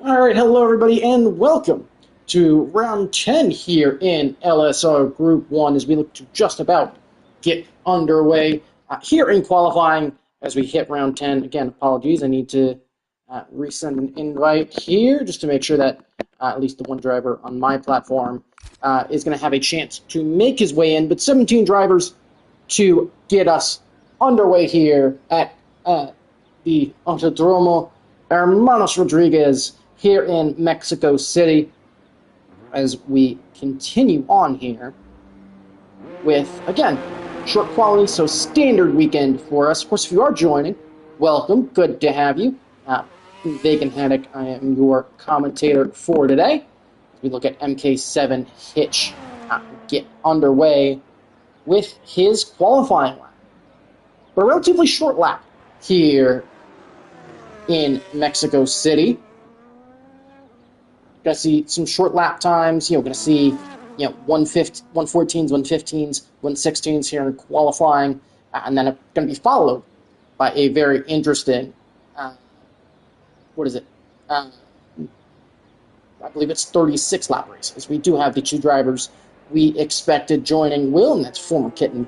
All right, hello everybody, and welcome to round 10 here in LSR Group 1 as we look to just about get underway here in qualifying as we hit round 10. Again, apologies, I need to resend an invite here just to make sure that at least the one driver on my platform is going to have a chance to make his way in, but 17 drivers to get us underway here at the Autodromo Hermanos Rodriguez here in Mexico City as we continue on here with, again, short quality, so standard weekend for us. Of course, if you are joining, welcome. Good to have you. Vacant Haddock, I am your commentator for today. We look at MK7 Hitch get underway with his qualifying lap. But a relatively short lap here in Mexico City. Going to see some short lap times. Going to see 114s, 115s, 116s here in qualifying, and then it's going to be followed by a very interesting. I believe it's 36 lap race, as we do have the two drivers we expected joining Will, and that's former Kitten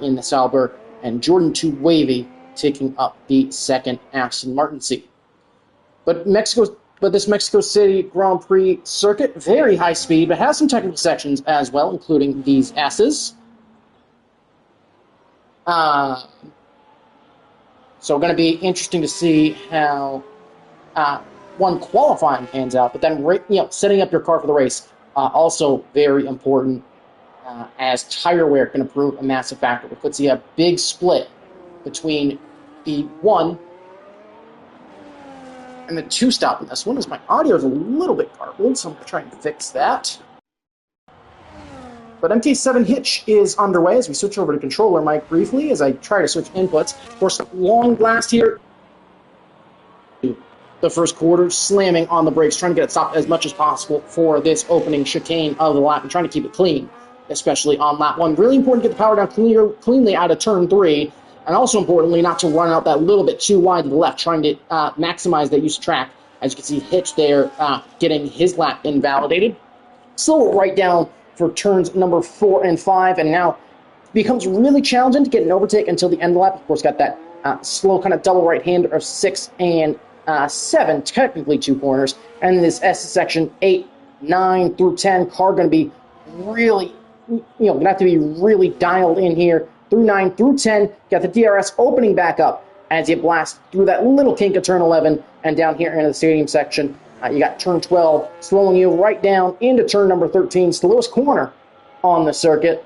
in the Sauber, and Jordan 2 Wavy taking up the second Aston Martin seat. But this Mexico City Grand Prix circuit, very high speed, but has some technical sections as well, including these S's. So going to be interesting to see how one qualifying pans out, but then setting up your car for the race, also very important, as tire wear can prove a massive factor. We could see a big split between the 1 and the 2 stop in this one, as my audio is a little bit garbled, so I'm going to try and fix that. But MK7 Hitch is underway as we switch over to controller mic briefly as I try to switch inputs. Of course, long blast here. The first quarter, slamming on the brakes, trying to get it stopped as much as possible for this opening chicane of the lap and trying to keep it clean, especially on lap 1. Really important to get the power down cleanly out of turn 3. And also importantly, not to run out that little bit too wide to the left, trying to maximize that use of track. As you can see, Hitch there getting his lap invalidated. Slow it right down for turns number 4 and 5, and now becomes really challenging to get an overtake until the end of the lap. Of course, got that slow kind of double right-hander of 6 and 7, technically 2 corners. And this S section 8, 9 through 10, car going to be really, going to have to be really dialed in here. Through 9 through 10, got the DRS opening back up as you blast through that little kink of turn 11 and down here into the stadium section. You got turn 12 slowing you right down into turn number 13, slowest corner on the circuit,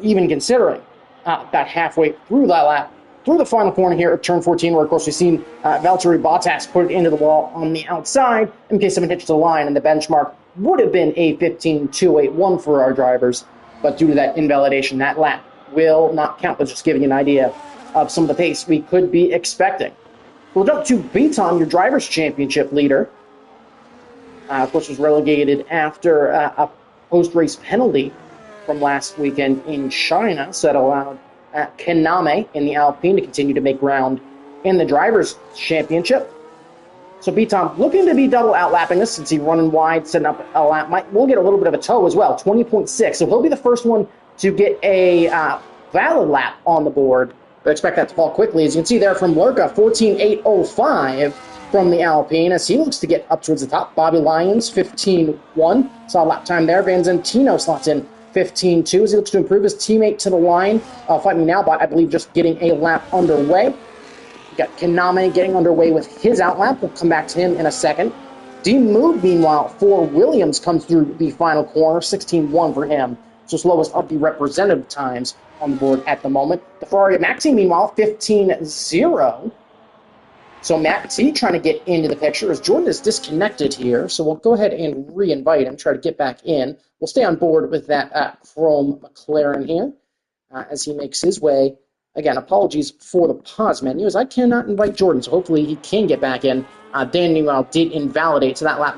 even considering about halfway through that lap. Through the final corner here at turn 14, where, of course, we've seen Valtteri Bottas put it into the wall on the outside. MK7 hitched the line, and the benchmark would have been a 15.281 for our drivers. But due to that invalidation, that lap will not count. But just giving you an idea of some of the pace we could be expecting. We'll jump to Beaton, your Drivers' Championship leader. Of course, was relegated after a post-race penalty from last weekend in China, so that allowed Kaname in the Alpine to continue to make ground in the Drivers' Championship. So Beaton looking to be double outlapping this since he's running wide, setting up a lap. We'll get a little bit of a tow as well, 20.6. So he'll be the first one to get a valid lap on the board. But expect that to fall quickly. As you can see there from Lurka, 14.805 from the Alpine as he looks to get up towards the top. Bobby Lyons, 15.1. Saw a lap time there. Van Zentino slots in 15.2 as he looks to improve his teammate to the line. Fight Me Now bot, I believe, just getting a lap underway. We got Kaname getting underway with his outlap. We'll come back to him in a second. D-Move, meanwhile, for Williams comes through the final corner, 16.1 for him. So slowest of the representative times on the board at the moment. The Ferrari at Maxi, meanwhile, 15.0. So Maxi trying to get into the picture as Jordan is disconnected here. So we'll go ahead and re-invite him, try to get back in. We'll stay on board with that Chrome McLaren here as he makes his way. Again, apologies for the pause menu as I cannot invite Jordan, so hopefully he can get back in. Dan, meanwhile, did invalidate, so that lap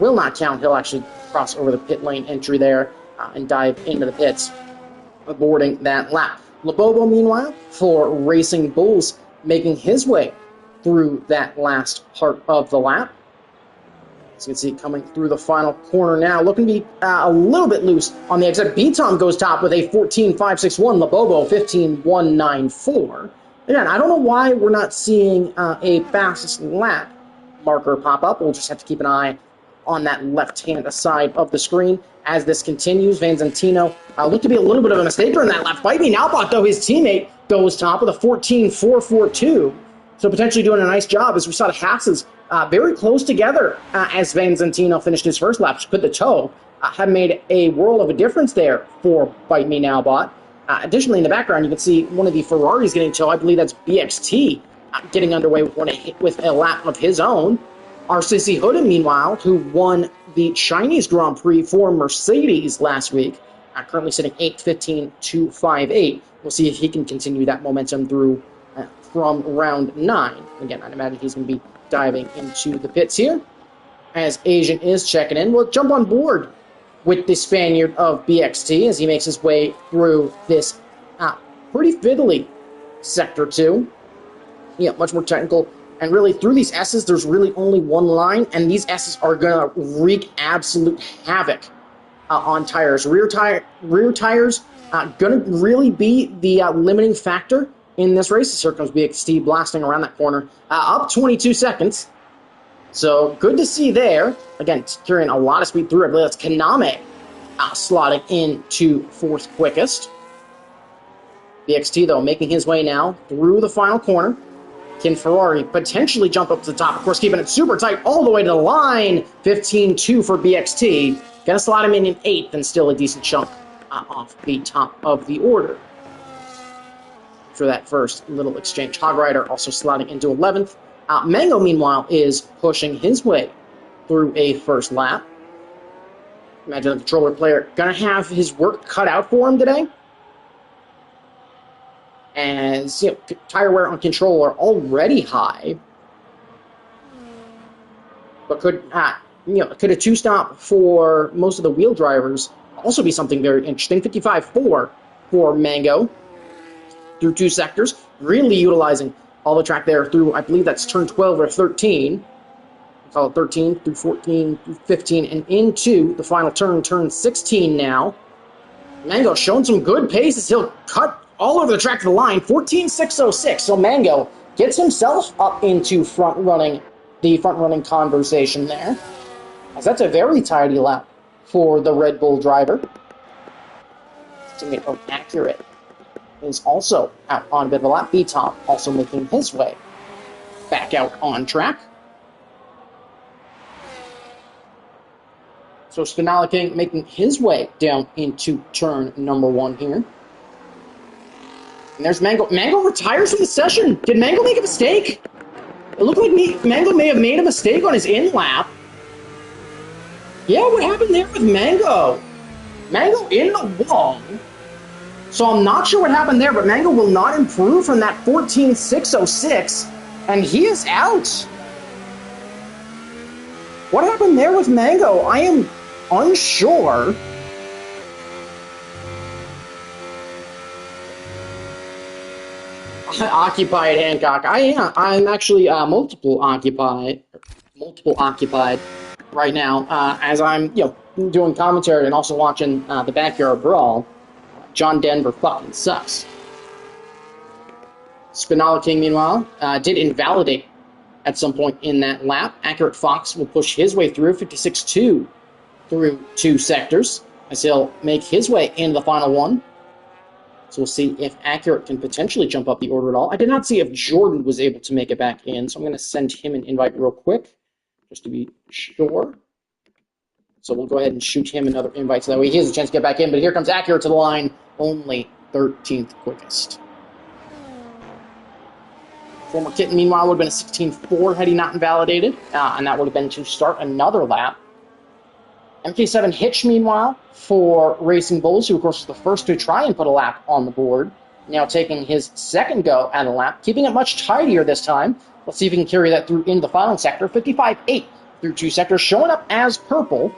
will not count. He'll actually cross over the pit lane entry there and dive into the pits, boarding that lap. Lobobo, meanwhile, for Racing Bulls, making his way through that last part of the lap. As you can see, coming through the final corner now, looking to be a little bit loose on the exit. B-Tom goes top with a 14.561, Labobo 15.194. Again, I don't know why we're not seeing a fastest lap marker pop up. We'll just have to keep an eye on that left-hand side of the screen as this continues. Vanzantino looked to be a little bit of a mistake during that lap. Bite Me Nowbot, though, his teammate goes top with a 14.442. So potentially doing a nice job as we saw the Hasses very close together as Vanzantino finished his first lap. Put the toe have made a world of a difference there for Bite Me Nowbot. Additionally, in the background, you can see one of the Ferraris getting toe. I believe that's BXT getting underway with a lap of his own. RCC Hooden, meanwhile, who won the Chinese Grand Prix for Mercedes last week, currently sitting 8.15.258. We'll see if he can continue that momentum through from round 9. Again, I'd imagine he's going to be diving into the pits here as Asian is checking in. We'll jump on board with the Spaniard of BXT as he makes his way through this pretty fiddly Sector 2. Yeah, much more technical. And really, through these S's, there's really only one line, and these S's are going to wreak absolute havoc on tires. Rear tires going to really be the limiting factor in this race. Here comes BXT blasting around that corner, up 22 seconds. So good to see there. Again, securing a lot of speed through. I believe that's Kaname slotting into fourth quickest. BXT, though, making his way now through the final corner. Can Ferrari potentially jump up to the top? Of course, keeping it super tight all the way to the line. 15.2 for BXT. Gonna slot him in 8th and still a decent chunk off the top of the order. For that first little exchange. Hog Rider also slotting into 11th. Mango, meanwhile, is pushing his way through a first lap. Imagine the controller player gonna have his work cut out for him today. As tire wear on controller already high, but could a two-stop for most of the wheel drivers also be something very interesting. 55.4 for Mango through 2 sectors, really utilizing all the track there through, I believe that's turn 12 or 13. We'll call it 13 through 14 through 15 and into the final turn 16 now. Mango showing some good pace as he'll cut all over the track to the line, 14.606. So Mango gets himself up into the front running conversation there. As that's a very tidy lap for the Red Bull driver. Teammate of Accurate is also out on a bit of a lap. B-Tom also making his way back out on track. So Spinella King making his way down into turn number 1 here. And there's Mango. Mango retires from the session. Did Mango make a mistake? It looked like Mango may have made a mistake on his in-lap. Yeah, what happened there with Mango? Mango in the wall. So I'm not sure what happened there, but Mango will not improve from that 14.606, and he is out. What happened there with Mango? I am unsure. Occupied, Hancock. I'm actually multiple occupied right now as I'm doing commentary and also watching the Backyard Brawl. John Denver fucking sucks. Spinella King, meanwhile, did invalidate at some point in that lap. Accurate Fox will push his way through 56.2 through 2 sectors as he'll make his way into the final one. So we'll see if Accurate can potentially jump up the order at all. I did not see if Jordan was able to make it back in, so I'm going to send him an invite real quick, just to be sure. So we'll go ahead and shoot him another invite so that way he has a chance to get back in. But here comes Accurate to the line, only 13th quickest. Former Kitten, meanwhile, would have been a 16.4 had he not invalidated, and that would have been to start another lap. MK7 Hitch, meanwhile, for Racing Bulls, who, of course, was the first to try and put a lap on the board, now taking his second go at a lap, keeping it much tidier this time. Let's see if he can carry that through into the final sector. 55.8 through 2 sectors, showing up as purple.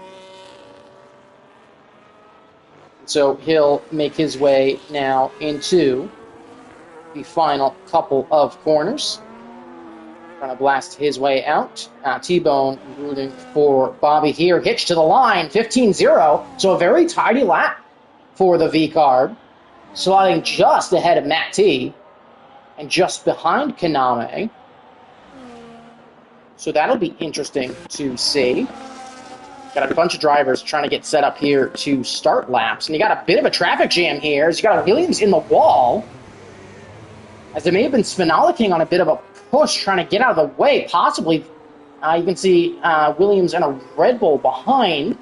So he'll make his way now into the final couple of corners. Trying to blast his way out. T-Bone rooting for Bobby here. Hitch to the line, 15-0. So a very tidy lap for the V-Carb. Sliding just ahead of Matt T. And just behind Kaname. So that'll be interesting to see. Got a bunch of drivers trying to get set up here to start laps. And you got a bit of a traffic jam here. As you got a Williams in the wall. As they may have been spinalicking on a bit of a push, trying to get out of the way. Possibly, you can see Williams and a Red Bull behind.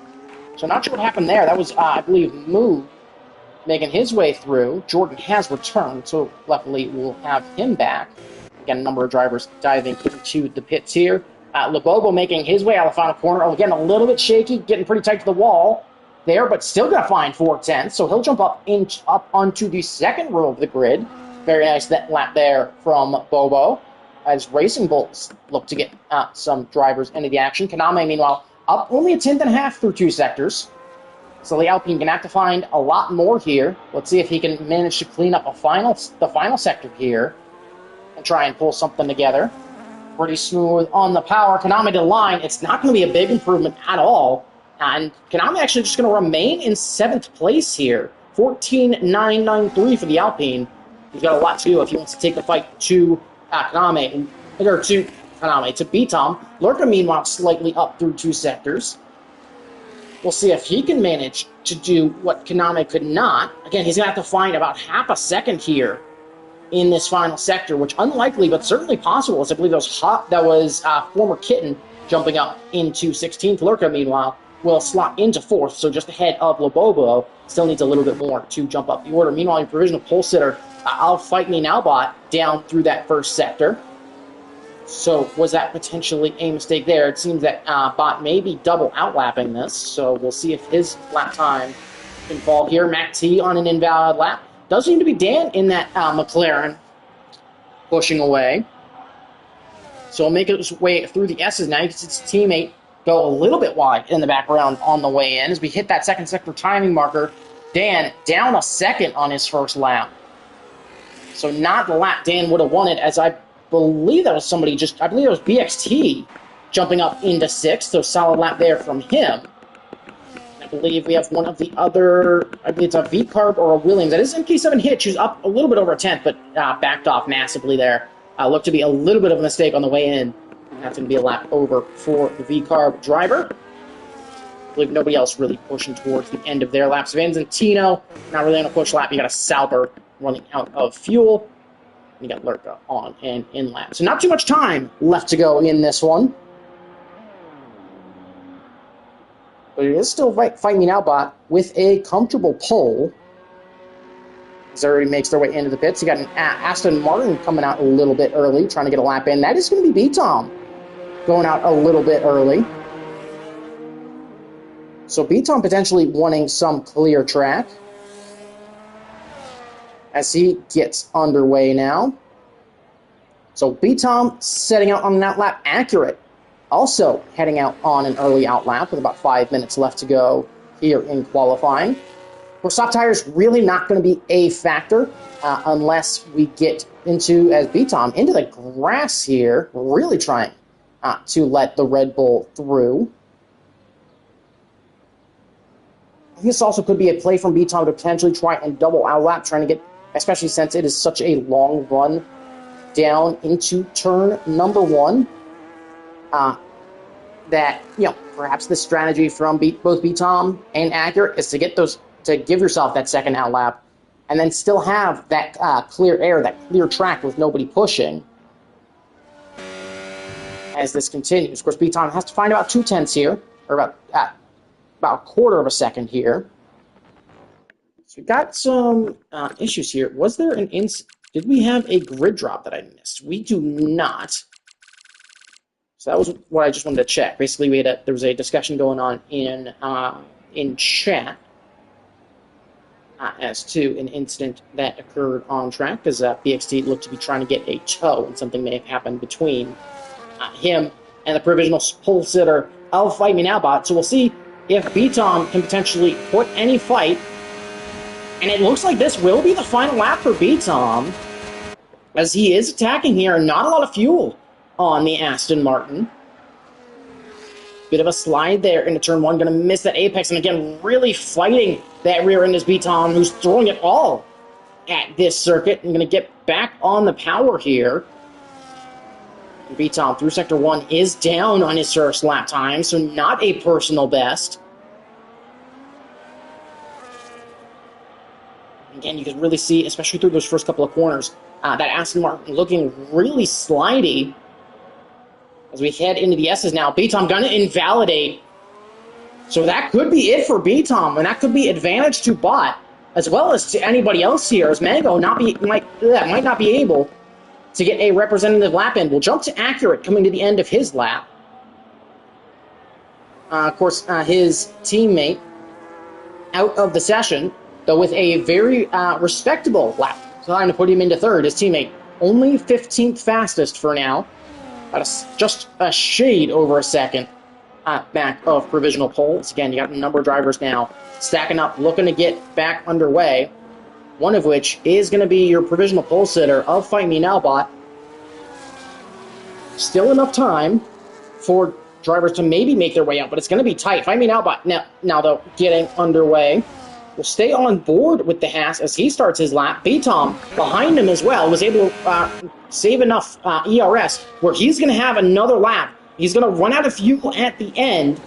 So not sure what happened there. That was, I believe, Moo making his way through. Jordan has returned, so luckily we'll have him back. Again, a number of drivers diving into the pits here. Lebobo making his way out of the final corner. Oh, again, a little bit shaky, getting pretty tight to the wall there, but still going to find 4/10. So he'll jump up onto the second row of the grid. Very nice lap there from Bobo, as Racing Bulls look to get some drivers into the action. Kaname, meanwhile, up only a 10th through 2 sectors. So the Alpine going to have to find a lot more here. Let's see if he can manage to clean up the final sector here and try and pull something together. Pretty smooth on the power. Kaname to the line. It's not going to be a big improvement at all. And Kaname actually just going to remain in 7th place here. 14.993 for the Alpine. He's got a lot to do if he wants to take the fight to Kaname, or to Beatom. Lurka, meanwhile, slightly up through 2 sectors. We'll see if he can manage to do what Kaname could not. Again, he's going to have to find about half a second here in this final sector, which unlikely, but certainly possible, as I believe that was former Kitten jumping up into 16th. Lurka, meanwhile, will slot into 4th, so just ahead of Lobobo. Still needs a little bit more to jump up the order. Meanwhile, in provisional pole sitter, I'll Fight Me Now bot down through that first sector. So was that potentially a mistake there? It seems that bot may be double outlapping this, so we'll see if his lap time can fall here. Mac T on an invalid lap. Does seem to be Dan in that McLaren pushing away. So he'll make his way through the S's now. You can see his teammate go a little bit wide in the background on the way in. As we hit that second sector timing marker, Dan down a second on his first lap. So not the lap Dan would have wanted, as I believe that was somebody I believe it was BXT jumping up into 6th, so solid lap there from him. I believe we have one of the other, I believe it's a V-Carb or a Williams. That is MK7 Hitch, who's up a little bit over a 10th, but backed off massively there. Looked to be a little bit of a mistake on the way in. That's going to be a lap over for the V-Carb driver. I believe nobody else really pushing towards the end of their laps. Vanzantino, not really on a push lap. You got a Sauber running out of fuel. And you got Lurka on and in lap. So not too much time left to go in this one. But it is still Fight Me Now bot with a comfortable pole. As everybody makes their way into the pits. You got an Aston Martin coming out a little bit early, trying to get a lap in. That is going to be B-Tom going out a little bit early. So B-Tom potentially wanting some clear track as he gets underway now. So B-Tom setting out on an outlap. Accurate also heading out on an early outlap with about 5 minutes left to go here in qualifying. Well, soft tires really not going to be a factor unless we get into, as B-Tom, into the grass here, really trying to let the Red Bull through. I think this also could be a play from B-Tom to potentially try and double outlap, trying to get, especially since it is such a long run down into turn number 1. That, perhaps the strategy from both B-Tom and Accurate is to get those, to give yourself that second outlap, and then still have that clear air, that clear track with nobody pushing as this continues. Of course, B-Tom has to find about 2/10 here, or about a quarter of a second here. So we got some issues here. Was there did we have a grid drop that I missed? We do not. So that was what I just wanted to check. Basically, there was a discussion going on in chat as to an incident that occurred on track, because BXT looked to be trying to get a tow, and something may have happened between him and the provisional pole sitter of Fight Me Now bot. So we'll see if B-Tom can potentially put any fight. And it looks like this will be the final lap for B-Tom, as he is attacking here, and not a lot of fuel on the Aston Martin. Bit of a slide there into turn one. Going to miss that apex. And again, really fighting that rear end is B-Tom, who's throwing it all at this circuit. I'm going to get back on the power here. B-Tom through sector one is down on his first lap time, so not a personal best. Again, you can really see, especially through those first couple of corners, that Aston Martin looking really slidey. As we head into the S's now, B-Tom going to invalidate. So that could be it for B-Tom, and that could be advantage to Bot, as well as to anybody else here, as Mango might not be able to get a representative lap in. We'll jump to Accurate coming to the end of his lap. Of course, his teammate out of the session, though with a very respectable lap. Trying to put him into third. His teammate only 15th fastest for now. Just a shade over a second back of provisional poles. Again, you got a number of drivers now stacking up, looking to get back underway. One of which is going to be your provisional pole sitter of Fight Me Now Bot. Still enough time for drivers to maybe make their way out, but it's going to be tight. Fight Me Now Bot now though, getting underway. Will stay on board with the Haas as he starts his lap. B-Tom behind him as well was able to save enough ERS where he's going to have another lap. He's going to run out of fuel at the end.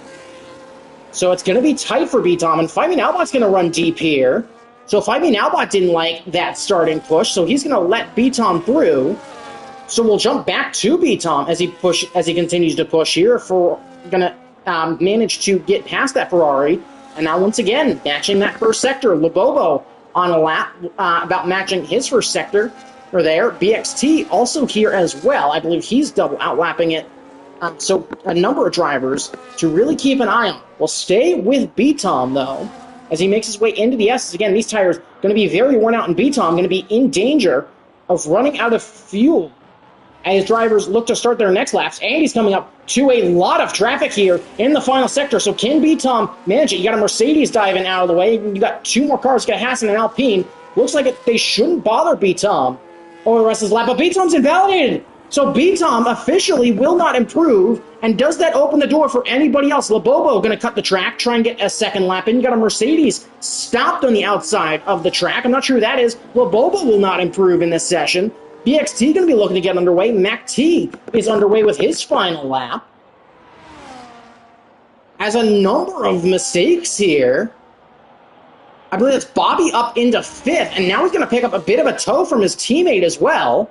So it's going to be tight for B-Tom, and Fight Me Now Bot's going to run deep here. So Fight Me Now Bot didn't like that starting push, so he's going to let B-Tom through. So we'll jump back to B-Tom as he continues to push here. For going to manage to get past that Ferrari. And now, once again, matching that first sector. Lobobo on a lap, about matching his first sector or there. BXT also here as well. I believe he's double outlapping it. So a number of drivers to really keep an eye on. We'll stay with B-Tom, though, as he makes his way into the S's. Again, these tires going to be very worn out, and B-Tom going to be in danger of running out of fuel as drivers look to start their next laps. And he's coming up to a lot of traffic here in the final sector. So can B-Tom manage it? You got a Mercedes diving out of the way. You got two more cars, you got a Haas and an Alpine. Looks like they shouldn't bother B-Tom over the rest of his lap, but B-Tom's invalidated. So B-Tom officially will not improve, and does that open the door for anybody else? Lobobo going to cut the track, try and get a second lap in. You got a Mercedes stopped on the outside of the track. I'm not sure who that is. Lobobo will not improve in this session. BXT going to be looking to get underway. Mac T is underway with his final lap. As a number of mistakes here. I believe it's Bobby up into fifth, and now he's going to pick up a bit of a tow from his teammate as well.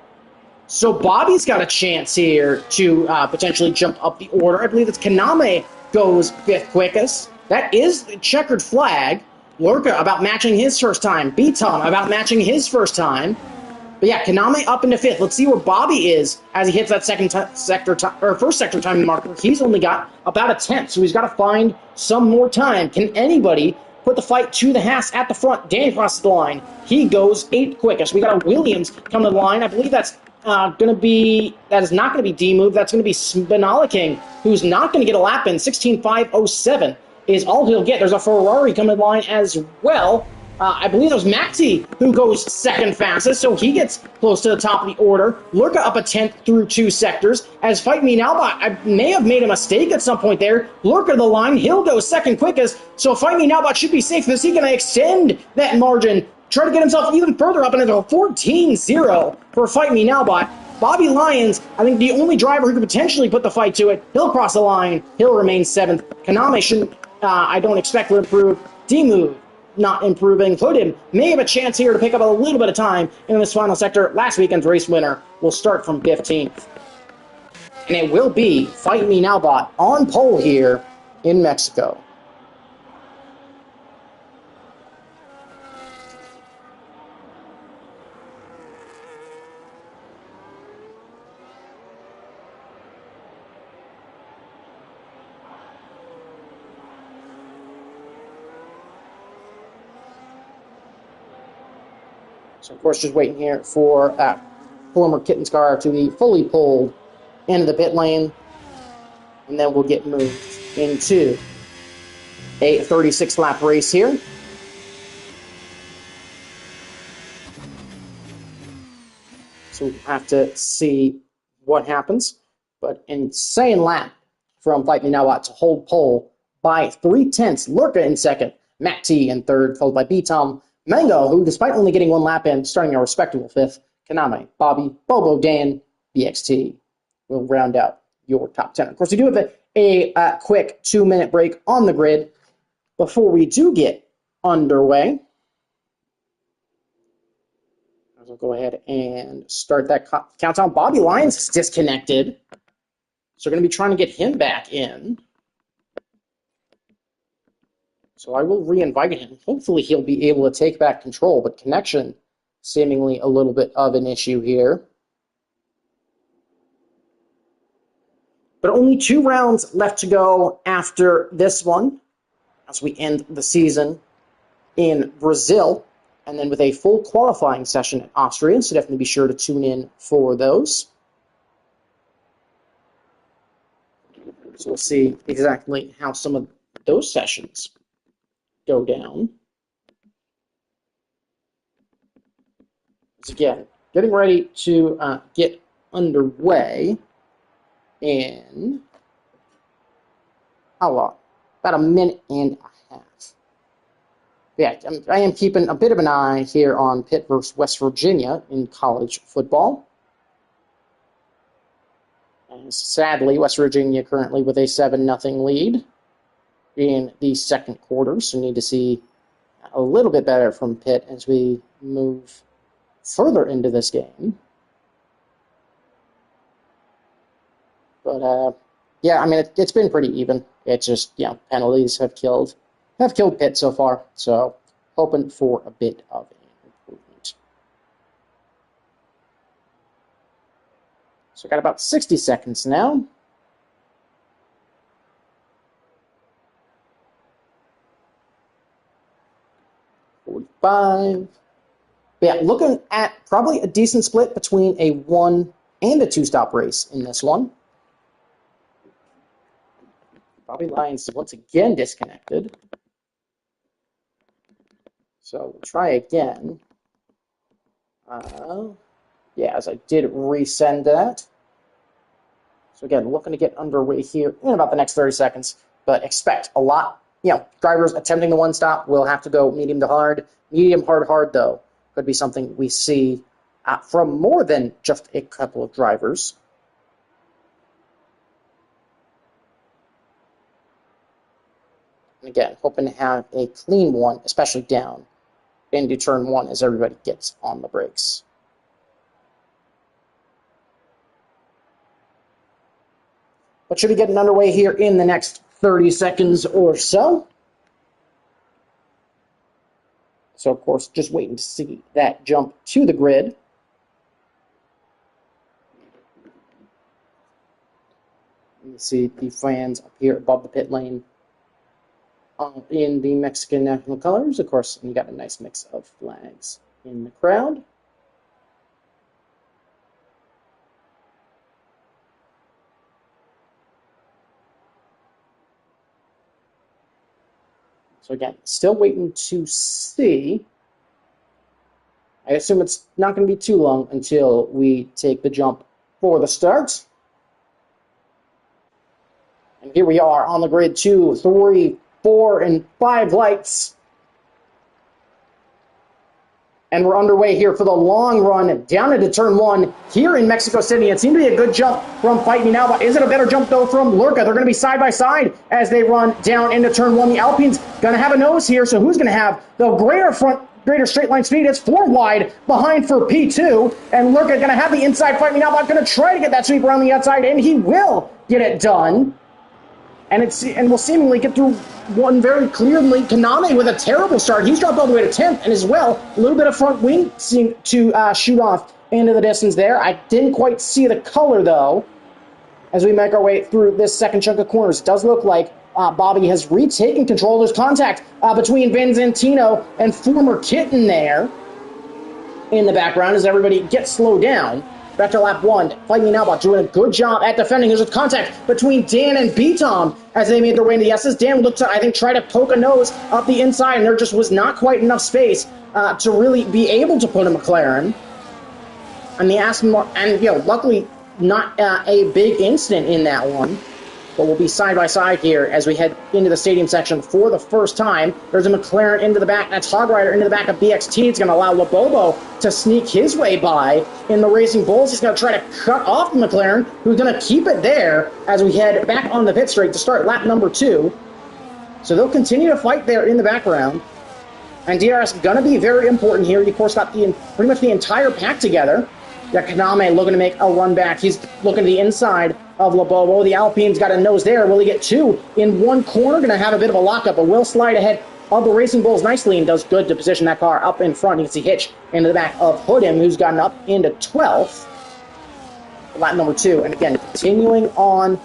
So Bobby's got a chance here to potentially jump up the order. I believe it's Kaname goes fifth quickest. That is the checkered flag. Lorca about matching his first time. B-Tom about matching his first time. But yeah, Kaname up into fifth. Let's see where Bobby is as he hits that first sector time marker. He's only got about a tenth, so he's got to find some more time. Can anybody put the fight to the Haas at the front? Danny crosses the line. He goes eighth quickest. We got a Williams coming to the line. I believe that is not going to be D-Move. That's going to be Spinala King, who's not going to get a lap in. 16.507 is all he'll get. There's a Ferrari coming to the line as well. I believe it was Maxi who goes second fastest, so he gets close to the top of the order. Lurka up a 10th through two sectors. As Fight Me Now Bot, I may have made a mistake at some point there. Lurka the line, he'll go second quickest, so Fight Me Now Bot should be safe. Is he going to extend that margin, try to get himself even further up into 14-0 for Fight Me Now Bot? Bobby Lyons, I think the only driver who could potentially put the fight to it. He'll cross the line. He'll remain seventh. Kaname shouldn't, I don't expect to improve. D-Move not improving. Hoodin may have a chance here to pick up a little bit of time in this final sector. Last weekend's race winner will start from 15th. And it will be Fight Me Now Bot on pole here in Mexico. So, of course, just waiting here for former Kitten's car to be fully pulled into the pit lane. And then we'll get moved into a 36-lap race here. So we'll have to see what happens. But insane lap from Fight Me Now to hold pole by 3/10. Lurka in second, Matt T in third, followed by B-Tom. Mango, who despite only getting one lap in, starting a respectable fifth. Kaname, Bobby, Bobo, Dan, BXT will round out your top 10. Of course, we do have a quick 2-minute break on the grid before we do get underway. I'll go ahead and start that countdown. Bobby Lyons is disconnected, so we're going to be trying to get him back in. So I will re-invite him. Hopefully he'll be able to take back control, but connection seemingly a little bit of an issue here. But only 2 rounds left to go after this one as we end the season in Brazil, and then with a full qualifying session at Austria, so definitely be sure to tune in for those. So we'll see exactly how some of those sessions go down. So again, getting ready to get underway in how long? About a minute and a half. Yeah, I am keeping a bit of an eye here on Pitt versus West Virginia in college football. And sadly, West Virginia currently with a 7-0 lead in the second quarter, so need to see a little bit better from Pitt as we move further into this game. But, yeah, I mean, it's been pretty even. It's just, you know, penalties have killed Pitt so far, so hoping for a bit of an improvement. So got about 60 seconds now. But yeah, looking at probably a decent split between a 1 and a 2-stop race in this one. Bobby Lyons once again disconnected. So we'll try again. Yeah, as I did resend that. So again, looking to get underway here in about the next 30 seconds, but expect a lot. You know, drivers attempting the 1-stop will have to go medium to hard. Medium, hard, though, could be something we see from more than just a couple of drivers. And again, hoping to have a clean one, especially down into turn 1 as everybody gets on the brakes. But should be getting underway here in the next 30 seconds or so. So, of course, just waiting to see that jump to the grid. You see the fans up here above the pit lane in the Mexican national colors. Of course, and you got a nice mix of flags in the crowd. So again, still waiting to see. I assume it's not going to be too long until we take the jump for the start. And here we are on the grid, 2, 3, 4, and 5 lights. And we're underway here for the long run down into turn 1 here in Mexico City. It seemed to be a good jump from Fight Me Now, but is it a better jump, though, from Lurka? They're going to be side by side as they run down into turn 1. The Alpine's going to have a nose here, so who's going to have the greater straight line speed? It's 4 wide behind for P2, and Lurka going to have the inside Fight Me Now, but going to try to get that sweep around the outside, and he will get it done. And we'll seemingly get through one very clearly. Kaname with a terrible start. He's dropped all the way to 10th, and as well, a little bit of front wing seemed to shoot off into the distance there. I didn't quite see the color, though, as we make our way through this second chunk of corners. It does look like Bobby has retaken control. There's contact between Vinzantino and former Kitten there in the background as everybody gets slowed down. Back to lap 1. Fight Me Now Bot doing a good job at defending. There's a contact between Dan and B-Tom as they made their way into the S's. Dan looked to, I think, try to poke a nose up the inside, and there just was not quite enough space to really be able to put a McLaren. And the Aston Martin, and luckily not a big incident in that one. But we'll be side by side here as we head into the stadium section for the first time. There's a McLaren into the back. That's Hog Rider into the back of BXT. It's going to allow Lobobo to sneak his way by. In the Racing Bulls, he's going to try to cut off the McLaren, who's going to keep it there as we head back on the pit straight to start lap number 2. So they'll continue to fight there in the background. And DRS going to be very important here. He, of course, got pretty much the entire pack together. Got Kaname looking to make a run back. He's looking to the inside of Lobobo. The Alpine's got a nose there. Will he get 2 in one corner? Going to have a bit of a lockup, but will slide ahead of the Racing Bulls nicely and does good to position that car up in front. You can see Hitch into the back of Hoodham, who's gotten up into 12th. Lap number 2. And again, continuing on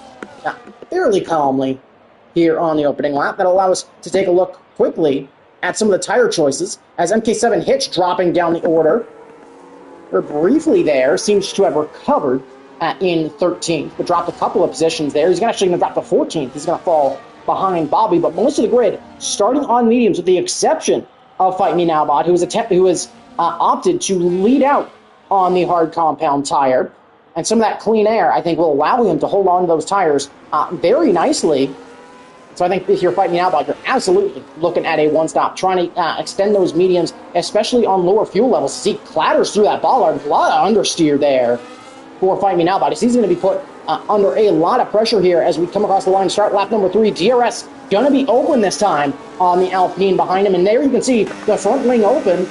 fairly calmly here on the opening lap. That'll allow us to take a look quickly at some of the tire choices as MK7 Hitch dropping down the order. Or briefly there, seems to have recovered in 13th, but dropped a couple of positions there. He's actually going to drop to 14th. He's going to fall behind Bobby, but most of the grid starting on mediums with the exception of Fight Me Now Bot, who has opted to lead out on the hard compound tire. And some of that clean air, I think, will allow him to hold on to those tires very nicely. So I think if you're Fight Me Now Bot, you're absolutely looking at a one-stop, trying to extend those mediums, especially on lower fuel levels. See, clatters through that bollard, a lot of understeer there for Fight Me Now Bot. He's going to be put under a lot of pressure here as we come across the line to start lap number 3. DRS going to be open this time on the Alpine behind him, and there you can see the front wing open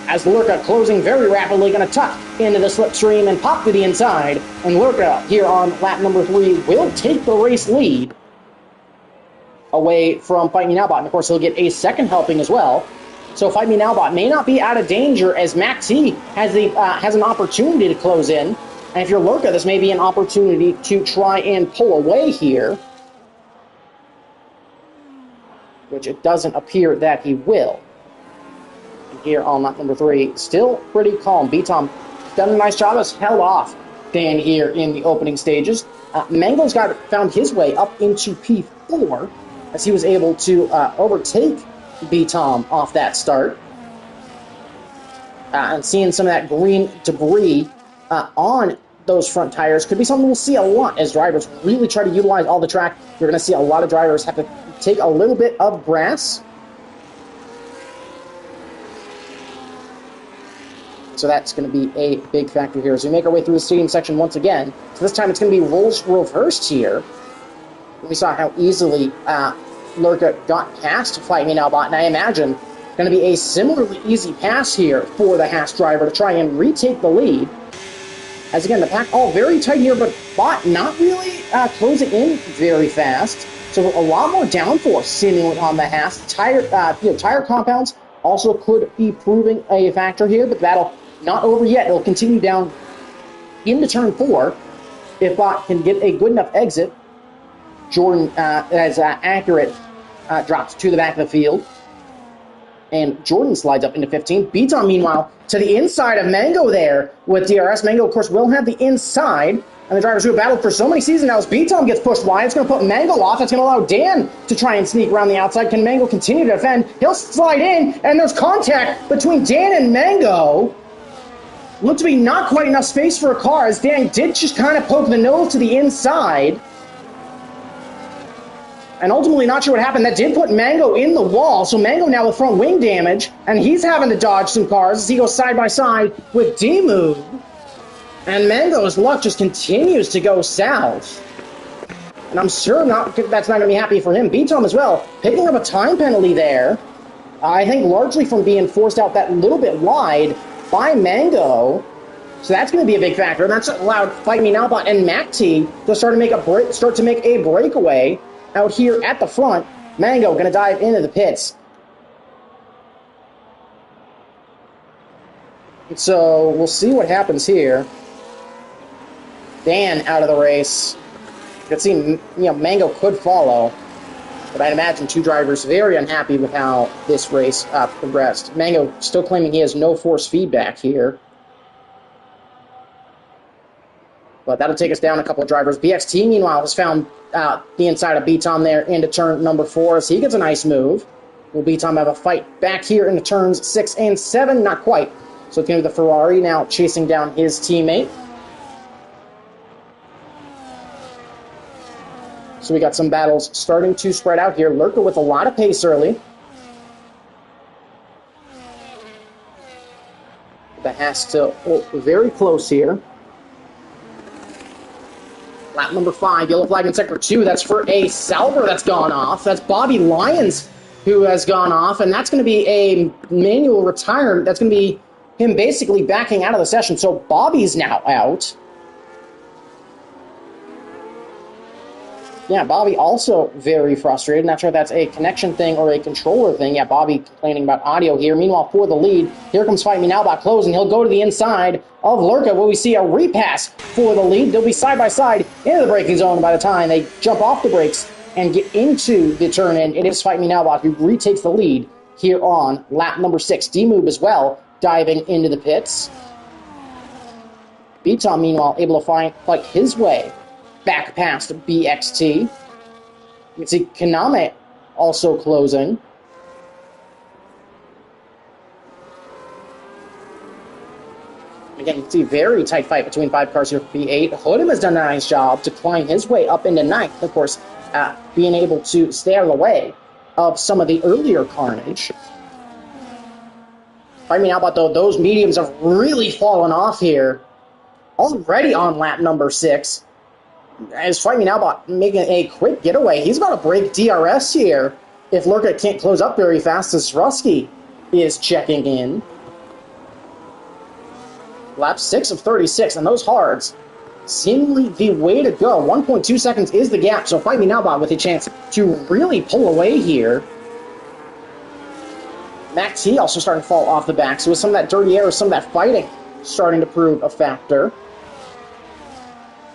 as Lurka closing very rapidly, going to tuck into the slipstream and pop to the inside. And Lurka here on lap number 3 will take the race lead away from Fight Me Now Bot. And of course, he'll get a second helping as well. So Fight Me Now Bot may not be out of danger as Mac T has an opportunity to close in. And if you're Lurka, this may be an opportunity to try and pull away here, which it doesn't appear that he will. And here on lap number 3, still pretty calm. B-Tom done a nice job, has held off Dan here in the opening stages. Mango's found his way up into P4 as he was able to overtake B-Tom off that start. And seeing some of that green debris on those front tires could be something we'll see a lot as drivers really try to utilize all the track. You're going to see a lot of drivers have to take a little bit of grass. So that's going to be a big factor here as we make our way through the stadium section once again. So this time it's going to be roles reversed here. We saw how easily Lurka got past Fight Me Now Bot, and I imagine going to be a similarly easy pass here for the Haas driver to try and retake the lead. As again, the pack all very tight here, but Bot not really closing in very fast. So a lot more downforce seemingly on the Haas. Tire compounds also could be proving a factor here, but the battle not over yet. It'll continue down into turn 4. If Bot can get a good enough exit, Jordan has accurate drops to the back of the field. And Jordan slides up into 15th. B-Tom, meanwhile, to the inside of Mango there with DRS. Mango, of course, will have the inside. And the drivers who have battled for so many seasons now as B-Tom gets pushed wide. It's going to put Mango off. That's going to allow Dan to try and sneak around the outside. Can Mango continue to defend? He'll slide in, and there's contact between Dan and Mango. Looked to be not quite enough space for a car as Dan did just kind of poke the nose to the inside. And ultimately, not sure what happened. That did put Mango in the wall. So Mango now with front wing damage. And he's having to dodge some cars as he goes side by side with D-Move. And Mango's luck just continues to go south. And I'm sure that's not going to be happy for him. B-Tom as well, picking up a time penalty there. I think largely from being forced out that little bit wide by Mango. So that's going to be a big factor. And that's allowed Fight Me Now Bot and Mac T to start to make a breakaway out here at the front. Mango going to dive into the pits. So we'll see what happens here. Dan out of the race. You can see, Mango could follow, but I'd imagine two drivers very unhappy with how this race progressed. Mango still claiming he has no force feedback here. But that'll take us down a couple of drivers. BXT, meanwhile, has found the inside of B-Tom there into turn number 4, so he gets a nice move. Will B-Tom have a fight back here into turns 6 and 7? Not quite. So it's going to be the Ferrari now chasing down his teammate. So we got some battles starting to spread out here. Lurka with a lot of pace early. That has to hold very close here. Lap number 5, yellow flag in sector 2. That's for a Salver that's gone off. That's Bobby Lyons who has gone off, and that's going to be a manual retirement. That's going to be him basically backing out of the session. So Bobby's now out. Yeah, Bobby also very frustrated. Not sure if that's a connection thing or a controller thing. Yeah, Bobby complaining about audio here. Meanwhile, for the lead, here comes Fight Me Now about closing. He'll go to the inside of Lurka, where we see a repass for the lead. They'll be side by side into the braking zone by the time they jump off the brakes and get into the turn in. It is Fight Me Now bot who retakes the lead here on lap number 6. D-Move as well, diving into the pits. B-Tom, meanwhile, able to fight his way back past BXT. You can see Kaname also closing. Again, you can see very tight fight between 5 cars here for P8. Hoodham has done a nice job to climb his way up into 9th. Of course, being able to stay out of the way of some of the earlier carnage. I mean, how about those mediums have really fallen off here. Already on lap number 6. As Fight Me Now bot making a quick getaway. He's about to break DRS here if Lurka can't close up very fast as Rusky is checking in. Lap 6 of 36, and those hards seemingly the way to go. 1.2 seconds is the gap, so Fight Me Now bot with a chance to really pull away here. Mac T also starting to fall off the back, so with some of that dirty air, some of that fighting starting to prove a factor.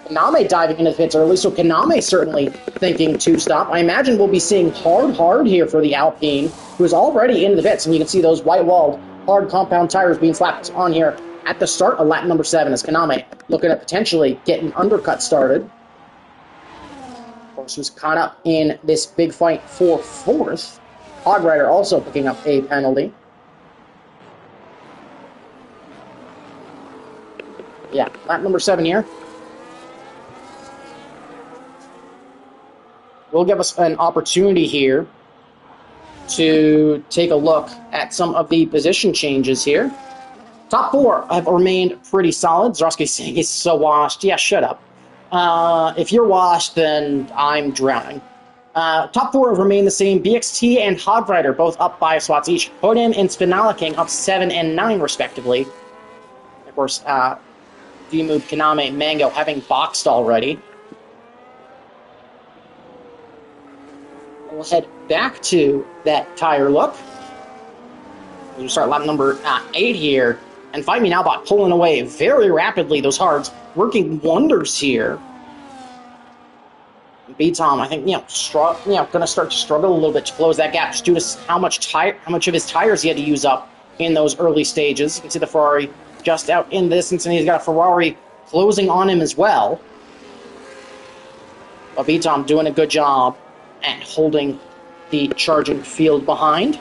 Kaname diving into the pits early, so Kaname certainly thinking to stop. I imagine we'll be seeing hard here for the Alpine, who is already into the pits, and you can see those white-walled, hard compound tires being slapped on here at the start of lap number 7 as Kaname looking at potentially getting undercut started. Of course, was caught up in this big fight for 4th. Hogrider also picking up a penalty. Yeah, lap number 7 here. Will give us an opportunity here to take a look at some of the position changes here. Top 4 have remained pretty solid. Zarowski saying he's so washed. Yeah, shut up. If you're washed, then I'm drowning. Top 4 have remained the same. BXT and Hogrider both up 5 spots each. Hoden and Spinala King up 7 and 9 respectively. Of course, D-Move, Kaname, Mango having boxed already. We'll head back to that tire look. We'll start lap number 8 here. And Fight Me Now bot pulling away very rapidly. Those hards working wonders here. B-Tom, I think, going to start to struggle a little bit to close that gap just due to how much of his tires he had to use up in those early stages. You can see the Ferrari just out in the distance, and he's got a Ferrari closing on him as well. But B-Tom doing a good job and holding the charging field behind.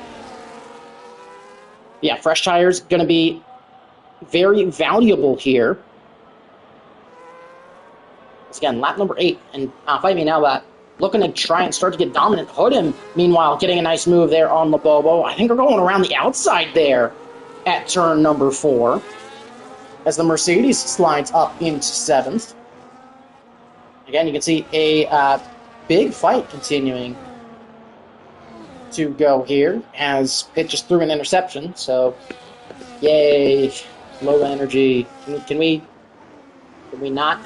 Yeah, fresh tires going to be very valuable here. Again, lap number 8, and Fight Me Now bot looking to try and start to get dominant. Hoodham, meanwhile, getting a nice move there on the Bobo. I think we're going around the outside there at turn number 4 as the Mercedes slides up into 7th. Again, you can see a big fight continuing to go here as Pitt just threw an interception, so yay, low energy. Can we not?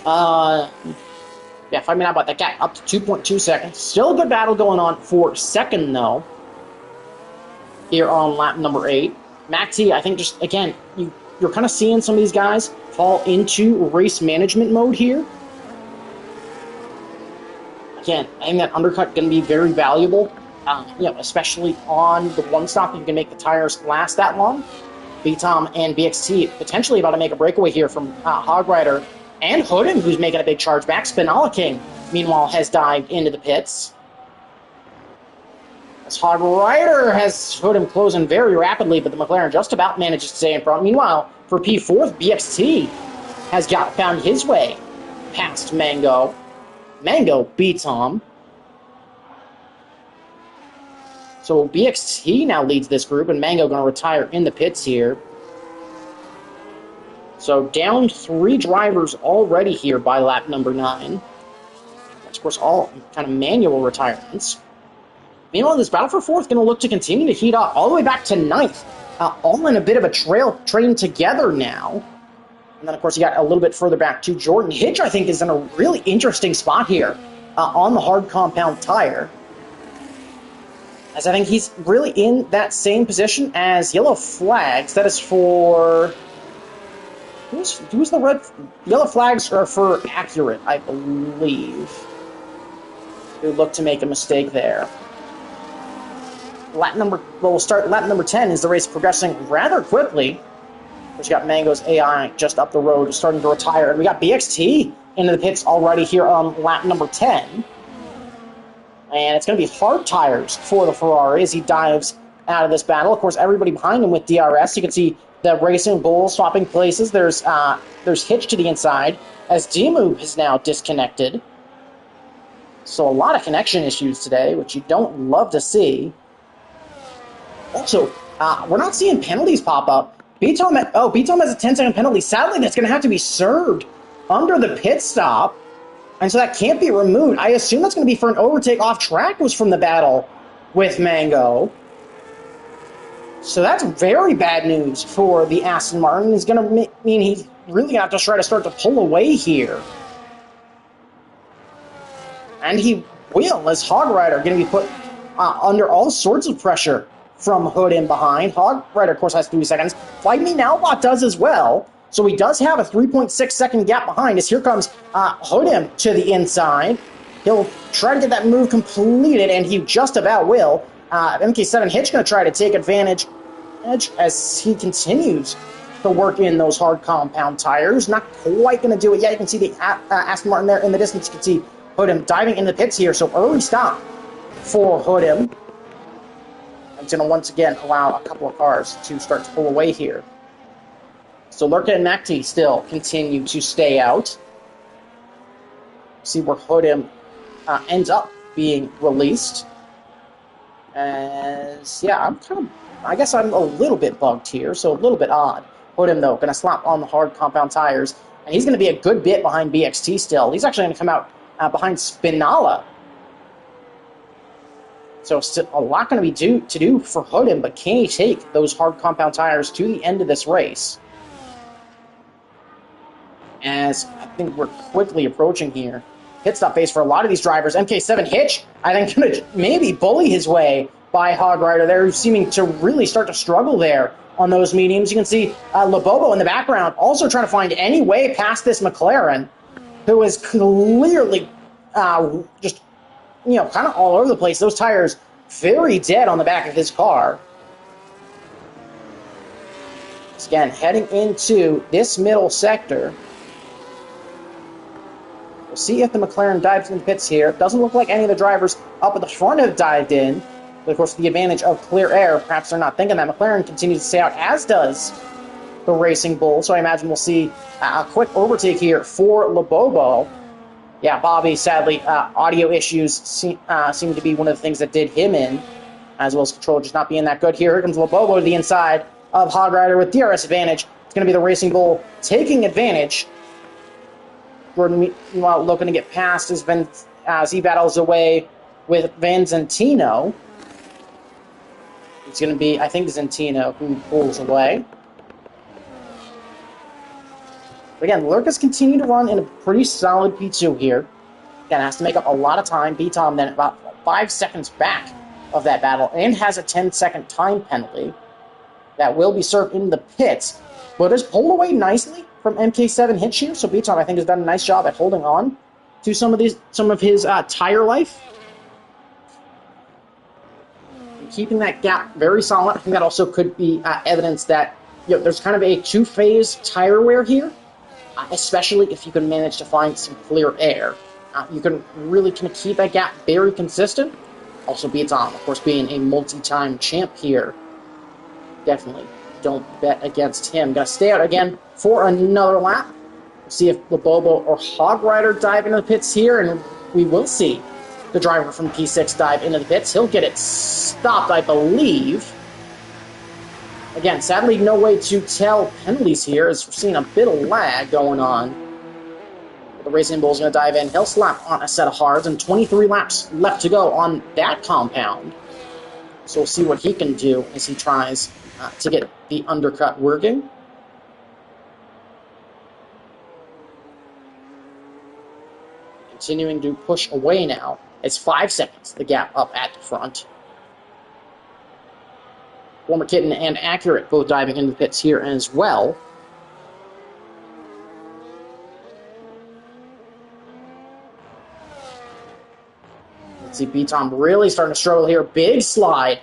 Yeah, Fight Me Now bot that gap up to 2.2 seconds. Still a good battle going on for 2nd, though, here on lap number 8. Mac T, I think just, again, you're kind of seeing some of these guys fall into race management mode here. Again, I think that undercut going to be very valuable, especially on the one stop if you can make the tires last that long. B-Tom and BXT potentially about to make a breakaway here from Hogrider and Hoodham, who's making a big charge back. Spinala King, meanwhile, has dived into the pits. As Hogrider has Hoodham closing very rapidly, but the McLaren just about manages to stay in front. Meanwhile, for P4, BXT has found his way past Mango. Mango beats Tom. So BXT now leads this group, and Mango going to retire in the pits here. So down 3 drivers already here by lap number 9. Of course, all kind of manual retirements. Meanwhile, this battle for 4th going to look to continue to heat up all the way back to 9th. All in a bit of a train together now. And then, of course, you got a little bit further back to Jordan Hitch, I think, is in a really interesting spot here on the hard compound tire. As I think he's really in that same position as Yellow Flags. That is for... Who's the red? Yellow Flags are for Accurate, I believe. Who look to make a mistake there. We'll start lap number 10 as the race progressing rather quickly. But you got Mango's AI just up the road starting to retire. And we got BXT into the pits already here on lap number 10. And it's going to be hard tires for the Ferrari as he dives out of this battle. Of course, everybody behind him with DRS. You can see the Racing Bull swapping places. There's Hitch to the inside as D-Move is now disconnected. So a lot of connection issues today, which you don't love to see. Also, we're not seeing penalties pop up. B-Tom has a 10-second penalty. Sadly, that's going to have to be served under the pit stop. And so that can't be removed. I assume that's going to be for an overtake off track was from the battle with Mango. So that's very bad news for the Aston Martin. It's going to mean he's really going to have to try to start to pull away here. And he will, as Hog Rider going to be put under all sorts of pressure from Hood in behind. Hog Rider, of course, has 3 seconds. Fight Me Now Bot does as well. So he does have a 3.6 second gap behind as here comes Hoodem to the inside. He'll try to get that move completed, and he just about will. MK7 Hitch going to try to take advantage as he continues to work in those hard compound tires. Not quite going to do it yet. You can see the Aston Martin there in the distance. You can see Hoodem diving in the pits here. So early stop for Hoodem. It's going to once again allow a couple of cars to start to pull away here. So Lurka and Macti still continue to stay out. See where Hoodem ends up being released. As, yeah, I guess I'm a little bit bugged here, so a little bit odd. Hoodem, though, going to slap on the hard compound tires. And he's going to be a good bit behind BXT still. He's actually going to come out behind Spinala. So still a lot going to be to do for Hoodem, but can he take those hard compound tires to the end of this race? As I think we're quickly approaching here. Pit stop phase for a lot of these drivers. MK7 Hitch, I think, going to maybe bully his way by Hog Rider. They're seeming to really start to struggle there on those mediums. You can see Lobobo in the background also trying to find any way past this McLaren, who is clearly just, you know, kind of all over the place. Those tires very dead on the back of his car. Again, heading into this middle sector. We'll see if the McLaren dives in the pits here. Doesn't look like any of the drivers up at the front have dived in. But of course, the advantage of clear air, perhaps they're not thinking that. McLaren continues to stay out, as does the Racing Bull. So I imagine we'll see a quick overtake here for Lobobo. Yeah, Bobby, sadly, audio issues seem to be one of the things that did him in, as well as control just not being that good here. Here comes Lobobo to the inside of Hog Rider with DRS advantage. It's going to be the Racing Bull taking advantage. Gordon, meanwhile, looking to get past as he battles away with Vanzantino. It's going to be, I think, Zantino who pulls away. But again, Lurka's continue to run in a pretty solid P2 here. Again, has to make up a lot of time. B-Tom then about 5 seconds back of that battle and has a 10-second time penalty that will be served in the pits. But has pulled away nicely from MK7 Hitch here, so B-Tom, I think, has done a nice job at holding on to some of his tire life. And keeping that gap very solid. I think that also could be evidence that, you know, there's kind of a two-phase tire wear here, especially if you can manage to find some clear air. You can really kind of keep that gap very consistent. Also, B-Tom, of course, being a multi-time champ here, definitely don't bet against him. Gonna stay out again for another lap. We'll see if Lobobo or Hog Rider dive into the pits here, and we will see the driver from P6 dive into the pits. He'll get it stopped, I believe. Again, sadly, no way to tell penalties here, as we're seeing a bit of lag going on. The Racing Bull's going to dive in. He'll slap on a set of hards, and 23 laps left to go on that compound. So we'll see what he can do as he tries to get the undercut working. Continuing to push away now. It's 5 seconds, the gap up at the front. Former Kitten and Accurate both diving into the pits here as well. Let's see, B-Tom really starting to struggle here. Big slide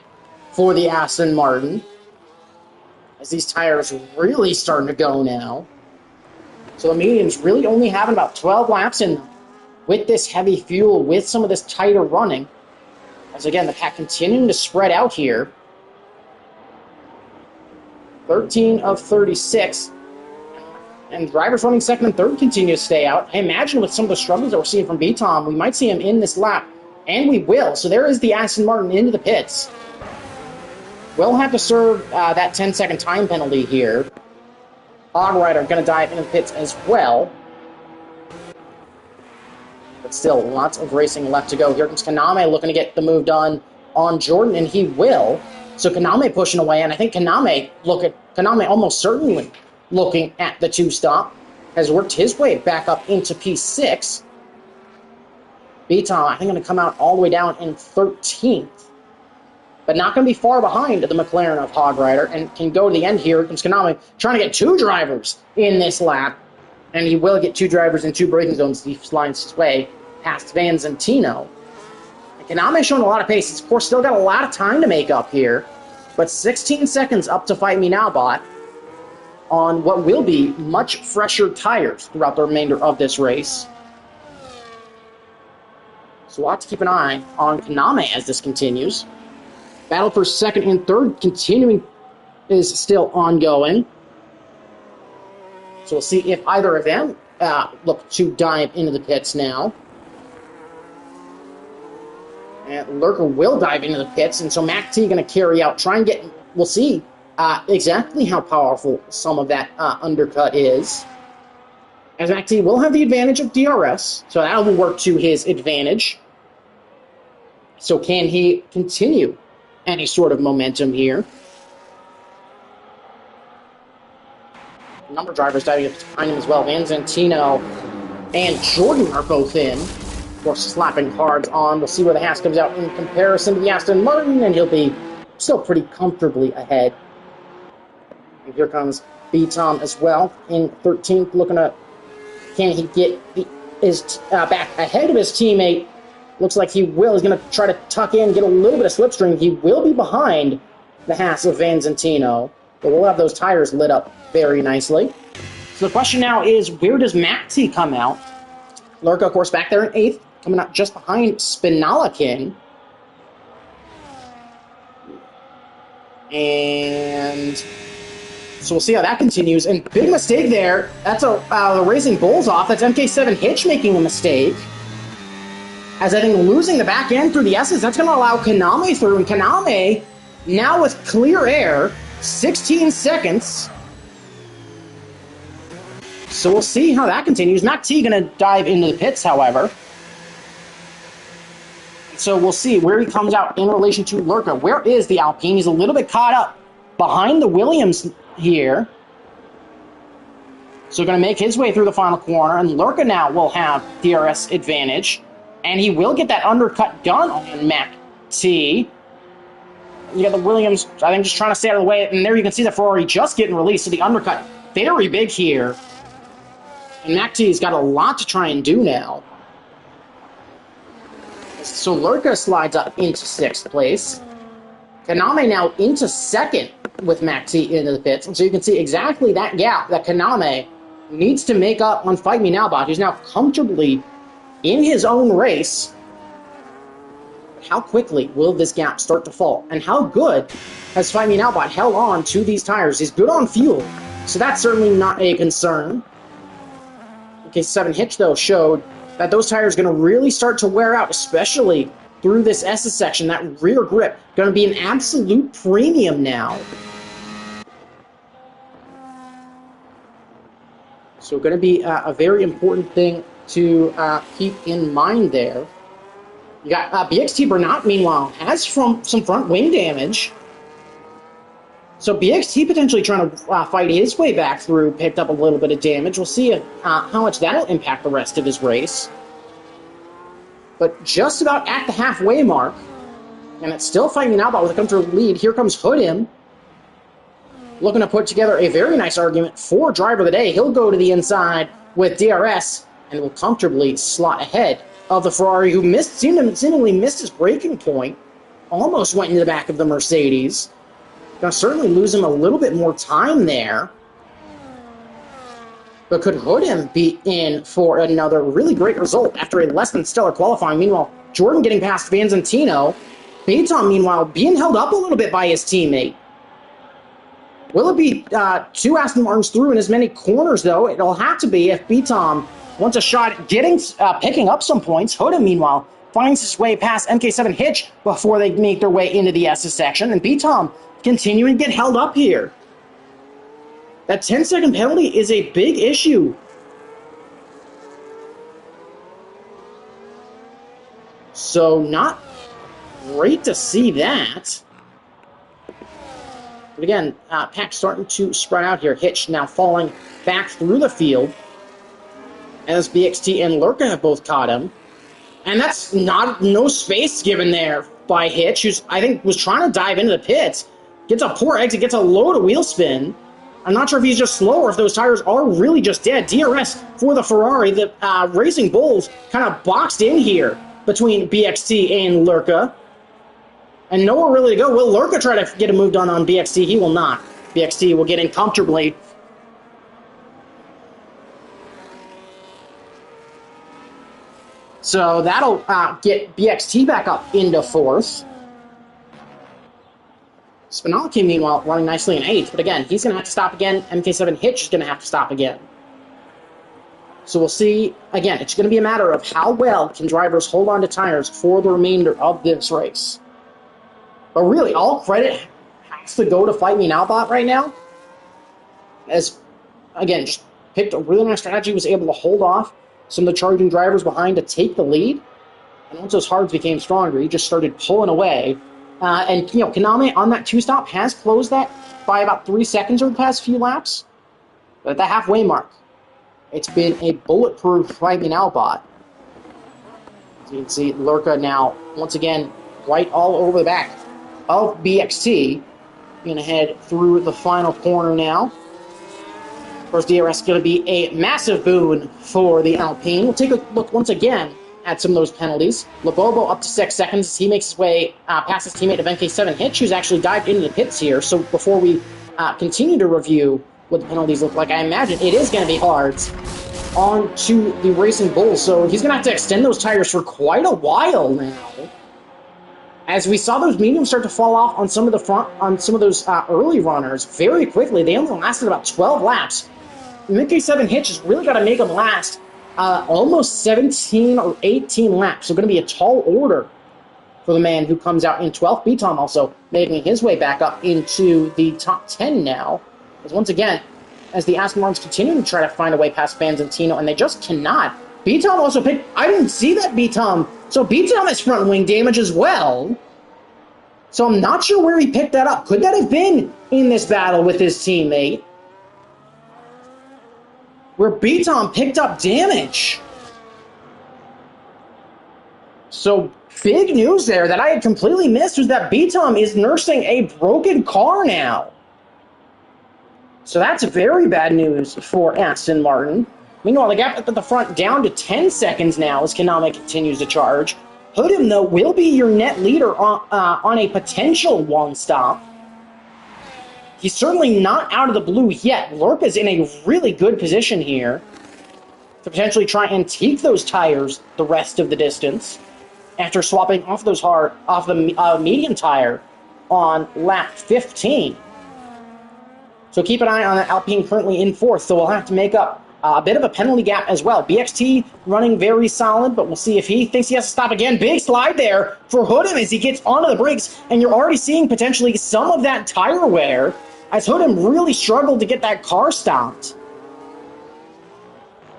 for the Aston Martin, as these tires are really starting to go now. So the mediums really only having about 12 laps in them with this heavy fuel, with some of this tighter running. As again, the pack continuing to spread out here. 13 of 36. And drivers running second and third continue to stay out. I imagine with some of the struggles that we're seeing from B-Tom, we might see him in this lap. And we will. So there is the Aston Martin into the pits. We'll have to serve that 10-second time penalty here. Hog Rider going to dive into the pits as well. But still, lots of racing left to go. Here comes Kaname looking to get the move done on Jordan, and he will. So Kaname pushing away, and I think Kaname almost certainly looking at the two-stop, has worked his way back up into P6. B-Tom, I think, going to come out all the way down in 13th. But not going to be far behind the McLaren of Hog Rider, and can go to the end here. Here comes Kaname trying to get two drivers in this lap. And he will get two drivers in two braking zones. He slides his way past Van Zentino. Kaname showing a lot of pace. He's, of course, still got a lot of time to make up here. But 16 seconds up to Fight Me Now bot on what will be much fresher tires throughout the remainder of this race. So we'll have to keep an eye on Kaname as this continues. Battle for second and third continuing is still ongoing. So we'll see if either of them look to dive into the pits now. And Lurker will dive into the pits, and so Mac T going to carry out, try and get, we'll see exactly how powerful some of that undercut is. As Mac T will have the advantage of DRS, so that will work to his advantage. So can he continue any sort of momentum here? A number of drivers diving up behind him as well. Van Zentino and Jordan are both in. Of course, slapping hards on. We'll see where the Haas comes out in comparison to the Aston Martin, and he'll be still pretty comfortably ahead. And here comes B-Tom as well in 13th, looking at, can he get his back ahead of his teammate? Looks like he will. He's going to try to tuck in, get a little bit of slipstream. He will be behind the Haas of Van Zentino, but we'll have those tires lit up very nicely. So the question now is, where does Mac T come out? Lurka, of course, back there in 8th, coming out just behind Spinala King. And so we'll see how that continues. And big mistake there. That's the Racing Bulls off. That's MK7 Hitch making a mistake. As I think losing the back end through the S's, that's going to allow Kaname through. And Kaname, now with clear air, 16 seconds. So we'll see how that continues. Mac T going to dive into the pits, however. So we'll see where he comes out in relation to Lurka. Where is the Alpine? He's a little bit caught up behind the Williams here. So going to make his way through the final corner. And Lurka now will have DRS advantage. And he will get that undercut done on Mac T. You got the Williams, I think, just trying to stay out of the way. And there you can see the Ferrari just getting released. So the undercut very big here. And Mac T's got a lot to try and do now. So Lurka slides up into 6th place. Kaname now into 2nd with Mac T into the pits. And so you can see exactly that gap that Kaname needs to make up on Fight Me Now bot, who's now comfortably in his own race. How quickly will this gap start to fall? And how good has Fight Me Now bot held on to these tires? He's good on fuel, so that's certainly not a concern. Okay, 7 Hitch, though, showed that those tires are going to really start to wear out, especially through this S section. That rear grip going to be an absolute premium now. So going to be a very important thing to keep in mind there. You got BXT Bernat, meanwhile, has some front wing damage. So BXT potentially trying to fight his way back through, picked up a little bit of damage. We'll see how much that'll impact the rest of his race. But just about at the halfway mark, and it's still fighting an outbound with a comfortable lead. Here comes Hoodim, looking to put together a very nice argument for driver of the day. He'll go to the inside with DRS and will comfortably slot ahead of the Ferrari, who seemingly missed his braking point, almost went into the back of the Mercedes. Going to certainly lose him a little bit more time there. But could Hoodim be in for another really great result after a less than stellar qualifying? Meanwhile, Jordan getting past Vanzantino. Baton, meanwhile, being held up a little bit by his teammate. Will it be two Aston Martins through in as many corners, though? It'll have to be if Baton wants a shot at picking up some points. Hoodim, meanwhile, finds his way past MK7 Hitch before they make their way into the S section. And Baton continuing to get held up here. That 10-second penalty is a big issue. So not great to see that. But again, pack starting to spread out here. Hitch now falling back through the field as BXT and Lurka have both caught him. And that's no space given there by Hitch, who's, I think, was trying to dive into the pits. Gets a poor exit, gets a load of wheel spin. I'm not sure if he's just slow or if those tires are really just dead. DRS for the Ferrari. The Racing Bulls kind of boxed in here between BXT and Lurka. And nowhere really to go. Will Lurka try to get a move done on BXT? He will not. BXT will get in comfortably. So that'll get BXT back up into fourth. Spinalki, meanwhile, running nicely in eighth. But again, he's going to have to stop again. MK7 Hitch is going to have to stop again. So we'll see. Again, it's going to be a matter of how well can drivers hold on to tires for the remainder of this race. But really, all credit has to go to Fight Me Now bot right now. As, again, just picked a really nice strategy, was able to hold off some of the charging drivers behind to take the lead. And once those hards became stronger, he just started pulling away. And, Kaname on that two-stop has closed that by about 3 seconds over the past few laps. But at the halfway mark, it's been a bulletproof Fight Me Now bot. As you can see, Lurka now, once again, right all over the back of BXT. Going to head through the final corner now. Of course, DRS is going to be a massive boon for the Alpine. We'll take a look once again at some of those penalties. Lobobo up to 6 seconds as he makes his way past his teammate of NK7 Hitch, who's actually dived into the pits here. So before we continue to review what the penalties look like, I imagine it is going to be hard on to the Racing Bulls. So he's going to have to extend those tires for quite a while now. As we saw those mediums start to fall off on some of those early runners very quickly. They only lasted about 12 laps. NK7 Hitch has really got to make them last almost 17 or 18 laps. So going to be a tall order for the man who comes out in 12th. Beatom also making his way back up into the top 10 now. Because once again, as the Aston Martins continue to try to find a way past Vanzantino, and they just cannot. Beatom also picked... I didn't see that Beatom. So Beatom has front wing damage as well. So I'm not sure where he picked that up. Could that have been in this battle with his teammate? Where Beatom picked up damage. So big news there that I had completely missed was that Beatom is nursing a broken car now. So that's very bad news for Aston Martin. Meanwhile, the gap at the front down to 10 seconds now as Kaname continues to charge. Hoodim, though, will be your net leader on a potential one-stop. He's certainly not out of the blue yet. Lurka's in a really good position here to potentially try and take those tires the rest of the distance after swapping off the medium tire on lap 15. So keep an eye on Alpine currently in fourth, so we'll have to make up A bit of a penalty gap as well. BXT running very solid, but we'll see if he thinks he has to stop again. Big slide there for Hood'em as he gets onto the brakes, and you're already seeing potentially some of that tire wear as Hood'em really struggled to get that car stopped.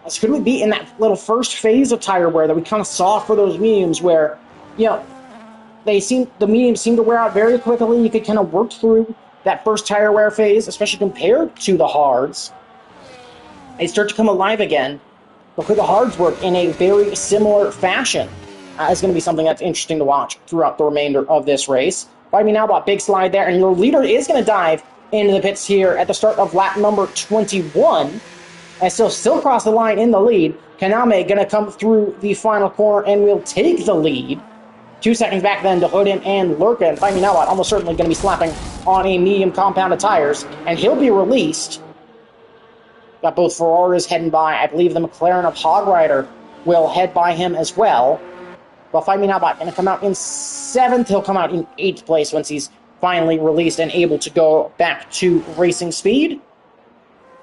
As could we be in that little first phase of tire wear that we kind of saw for those mediums where, you know, the mediums seem to wear out very quickly. You could kind of work through that first tire wear phase, especially compared to the hards. They start to come alive again. But could the hards work in a very similar fashion? It's going to be something that's interesting to watch throughout the remainder of this race. Find Me Now Bot, big slide there, and your leader is going to dive into the pits here at the start of lap number 21. And still across the line in the lead. Kaname going to come through the final corner and will take the lead. 2 seconds back then to Hood'em and Lurka, and Find Me Now Bot almost certainly going to be slapping on a medium compound of tires, and he'll be released. Got both Ferraris heading by. I believe the McLaren of Hog Rider will head by him as well. But Find Me Now Bot going to come out in 7th. He'll come out in 8th place once he's finally released and able to go back to racing speed.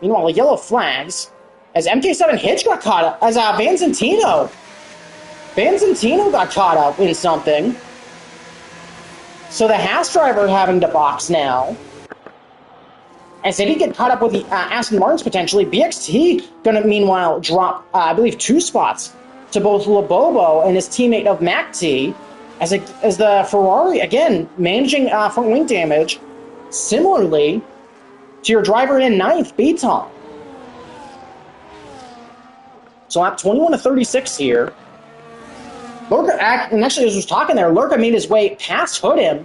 Meanwhile, the yellow flags as MK7 Hitch got caught up, as Vanzantino got caught up in something. So the Haas driver having to box now. And so he get caught up with the Aston Martins potentially. BXT going to meanwhile drop, I believe, 2 spots to both Lobobo and his teammate of MacT. As the Ferrari, again, managing front wing damage. Similarly to your driver in 9th, Beton. So lap 21 to 36 here. Lurka, and actually as I was talking there, Lurka made his way past Hood'em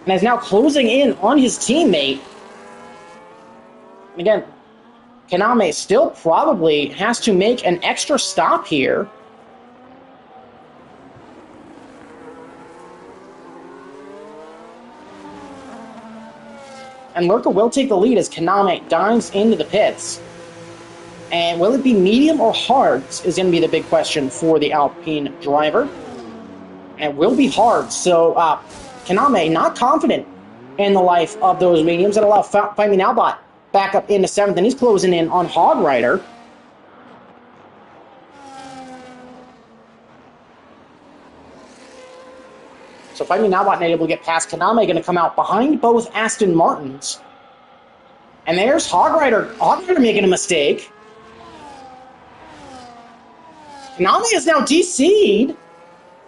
and is now closing in on his teammate. And again, Kaname still probably has to make an extra stop here. And Lurka will take the lead as Kaname dives into the pits. And will it be medium or hards is going to be the big question for the Alpine driver. And it will be hard. So Kaname not confident in the life of those mediums that allow Find Me Now Bot back up into 7th, and he's closing in on Hog Rider. So Find Me Now Bot not able to get past Kaname, going to come out behind both Aston Martins. And there's Hog Rider making a mistake. Kaname is now DC'd.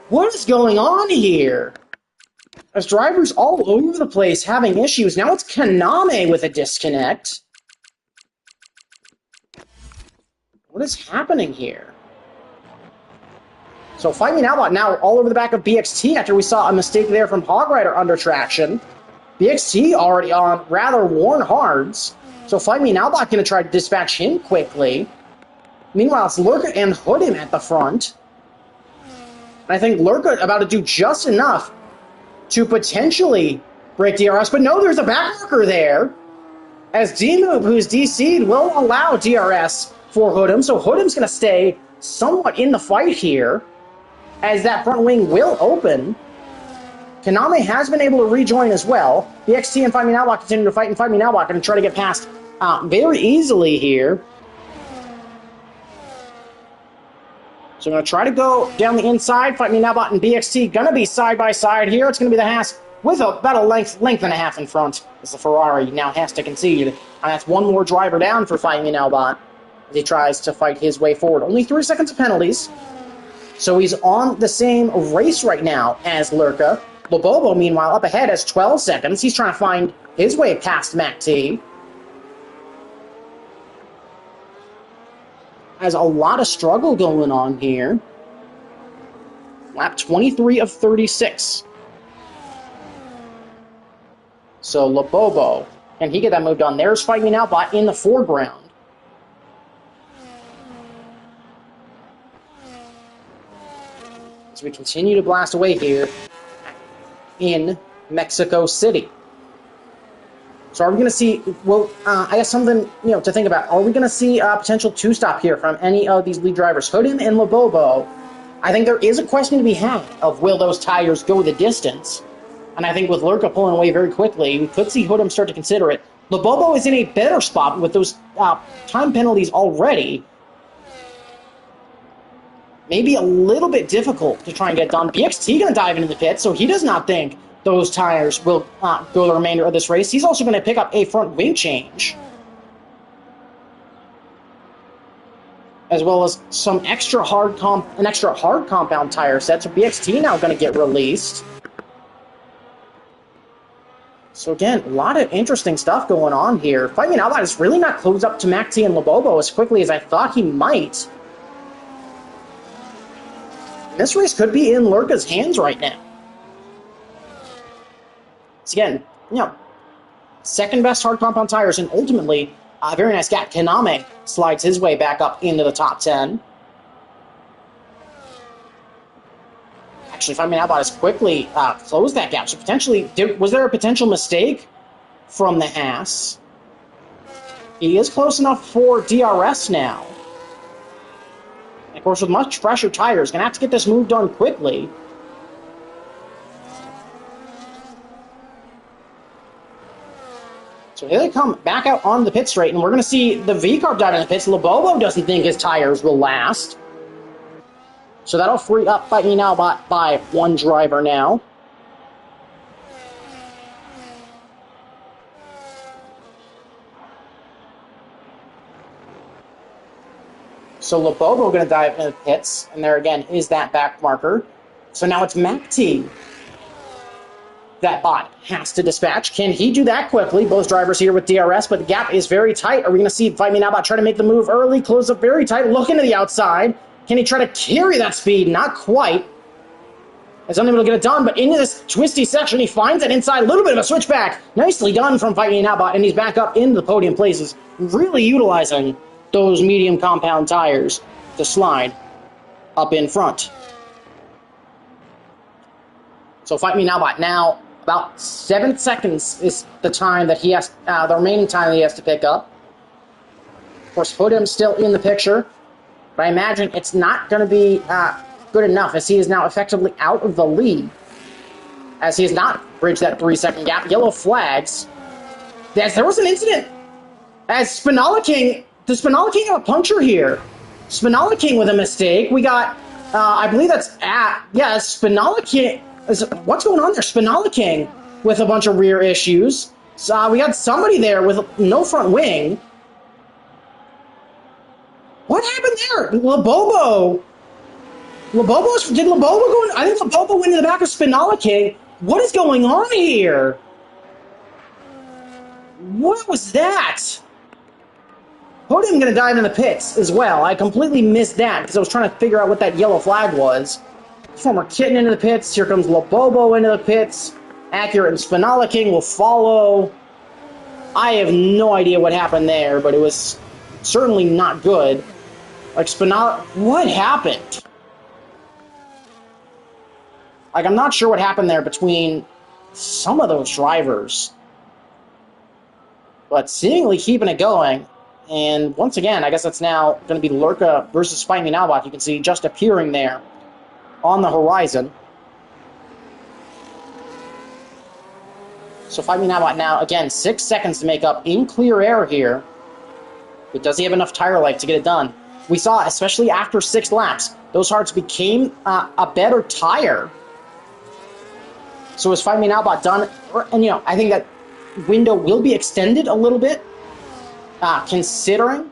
What is going on here? As drivers all over the place having issues. Now it's Kaname with a disconnect. What is happening here? So Find Me Now Bot now all over the back of BXT after we saw a mistake there from Hog Rider under traction. BXT already on rather worn hards. So Find Me Now Bot going to try to dispatch him quickly. Meanwhile, it's Lurka and Hood'em at the front. And I think Lurka about to do just enough to potentially break DRS. But no, there's a backmarker there. As D-Move, who's DC'd, will allow DRS for Hood'em. So Hood'em's going to stay somewhat in the fight here, as that front wing will open. Kaname has been able to rejoin as well. BXT and Find Me Now Bot continue to fight, and Find Me Now Bot going to try to get past very easily here. So I'm going to try to go down the inside. Find Me Now Bot and BXT going to be side by side here. It's going to be the Haas with about a length and a half in front, as the Ferrari now has to concede. And that's one more driver down for Find Me Now Bot as he tries to fight his way forward. Only 3 seconds of penalties. So he's on the same race right now as Lurka. Lobobo, meanwhile, up ahead has 12 seconds. He's trying to find his way past MacT. Has a lot of struggle going on here. Lap 23 of 36. So Lobobo, can he get that move done? There's Find Me Now Bot in the foreground. As we continue to blast away here in Mexico City. So are we going to see, well, I guess something, to think about. Are we going to see a potential 2-stop here from any of these lead drivers? Hood'em and Lobobo. I think there is a question to be had of will those tires go the distance? And I think with Lurka pulling away very quickly, we could see Hood'em start to consider it. Lobobo is in a better spot with those time penalties already. maybe a little bit difficult to try and get done. BXT going to dive into the pit, so he does not think those tires will go the remainder of this race. He's also going to pick up a front wing change, as well as some extra hard compound tire set. So BXT now going to get released. So again, a lot of interesting stuff going on here. Fight Me Now Bot is really not closed up to MacT and Lobobo as quickly as I thought he might. This race could be in Lurka's hands right now. So again, second best hard compound tires, and ultimately, a very nice gap. Kaname slides his way back up into the top 10. Actually, Fight Me Now Bot has quickly closed that gap. So potentially, was there a potential mistake from the Haas? He is close enough for DRS now. And of course, with much fresher tires, going to have to get this move done quickly. So here they come back out on the pit straight, and we're going to see the V-Carb dive in the pits. Lobobo doesn't think his tires will last. So that'll free up Fight Me Now Bot by one driver now. So Lobobo going to dive into the pits, and there again is that back marker. So now it's MacT that Bot has to dispatch. Can he do that quickly? Both drivers here with DRS, but the gap is very tight. Are we going to see Fight Me Now Bot try to make the move early, close up very tight, look into the outside? Can he try to carry that speed? Not quite. He's unable to get it done, but into this twisty section, he finds it inside. A little bit of a switchback. Nicely done from Fight Me Now Bot, and he's back up into the podium places, really utilizing those medium compound tires to slide up in front. So Fight Me Now Bot now about 7 seconds is the time that he has, the remaining time that he has to pick up. Of course, podium still in the picture, but I imagine it's not going to be good enough, as he is now effectively out of the lead, as he has not bridged that 3-second gap. Yellow flags. There was an incident as Spinala King. Does Spinala King have a puncture here? Spinala King with a mistake. We got, I believe that's Spinala King. What's going on there? Spinala King with a bunch of rear issues. So we got somebody there with no front wing. What happened there? Did Lobobo go in? I think Lobobo went in the back of Spinala King. What is going on here? What was that? Podium going to dive in the pits as well. I completely missed that because I was trying to figure out what that yellow flag was. Former Kitten into the pits. Here comes Lobobo into the pits. Accurate and Spinala King will follow. I have no idea what happened there, but it was certainly not good. Like Spinala... What happened? Like, I'm not sure what happened there between some of those drivers. But seemingly keeping it going. And once again, I guess that's now going to be Lurka versus Fight Me Now Bot. You can see just appearing there on the horizon. So Fight Me Now Bot now, again, 6 seconds to make up in clear air here. But does he have enough tire life to get it done? We saw, especially after 6 laps, those hards became a better tire. So is Fight Me Now Bot done? And, I think that window will be extended a little bit, considering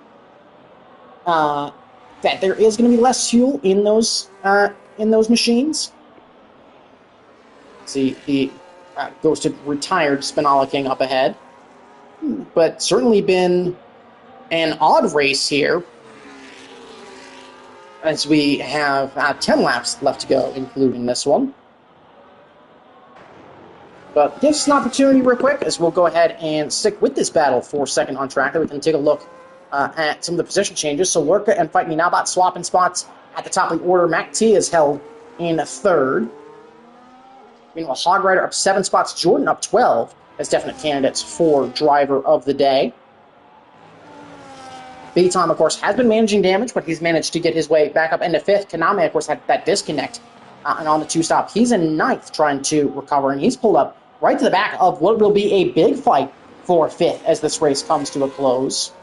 that there is going to be less fuel in those machines. See, the goes to retired Spinala King up ahead. But certainly been an odd race here, as we have 10 laps left to go, including this one. But gives us an opportunity real quick, as we'll go ahead and stick with this battle for second on track. We can take a look at some of the position changes. So Lurka and Fight Me Now Bot swapping spots at the top of the order. MacT is held in third. Meanwhile, Hog Rider up 7 spots. Jordan up 12 as definite candidates for driver of the day. Tom, of course, has been managing damage, but he's managed to get his way back up into 5th. Kaname, of course, had that disconnect and on the 2-stop. He's in 9th trying to recover, and he's pulled up right to the back of what will be a big fight for 5th as this race comes to a close.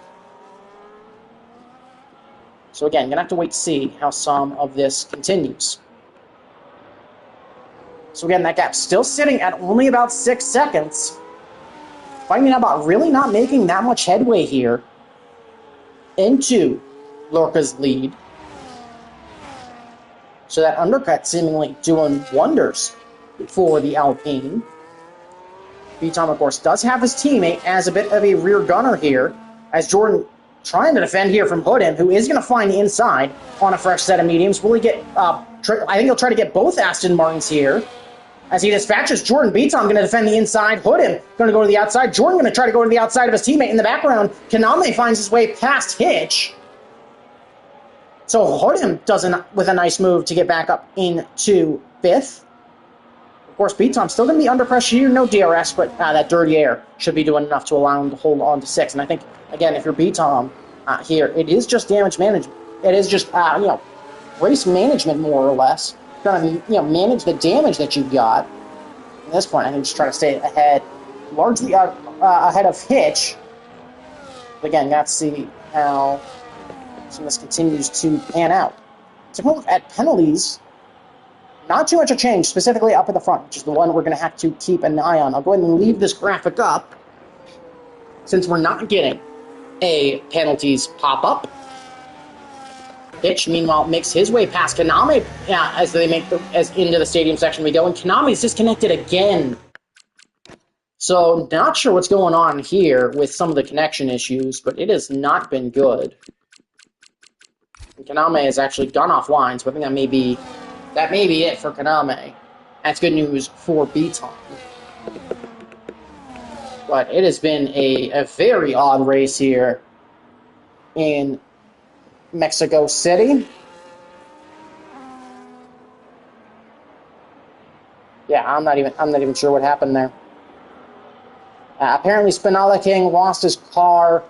So again, gonna have to wait to see how some of this continues. So again, that gap's still sitting at only about 6 seconds. Finding out about really not making that much headway here into Lorca's lead. So that undercut seemingly doing wonders for the Alpine. B-Tom, of course, does have his teammate as a bit of a rear gunner here, as Jordan trying to defend here from Hoodin, who is going to find the inside on a fresh set of mediums. Will he get, I think he'll try to get both Aston Martins here. As he dispatches Jordan, B-Tom going to defend the inside. Hoodin going to go to the outside. Jordan going to try to go to the outside of his teammate in the background. Kaname finds his way past Hitch. So Hoodin does with a nice move to get back up into 5th. Of course, B-Tom's still going to be under pressure here. No DRS, but that dirty air should be doing enough to allow him to hold on to 6. And I think, again, if you're B-Tom here, it is just damage management. It is just, race management, more or less. Trying to, manage the damage that you've got. At this point, I think just try to stay ahead, largely ahead of Hitch. But again, got to see how some of this continues to pan out. So if we look at penalties, not too much of change, specifically up at the front, which is the one we're going to have to keep an eye on. I'll go ahead and leave this graphic up, since we're not getting a penalties pop-up. Hitch, meanwhile, makes his way past Kaname as they make as into the stadium section we go, and Kaname's disconnected again. So, not sure what's going on here with some of the connection issues, but it has not been good. And Kaname has actually gone offline, so I think that may be it for Kaname. That's good news for B-Tom. But it has been a very odd race here in Mexico City. Yeah, I'm not even sure what happened there. Apparently, Spinella King lost his car,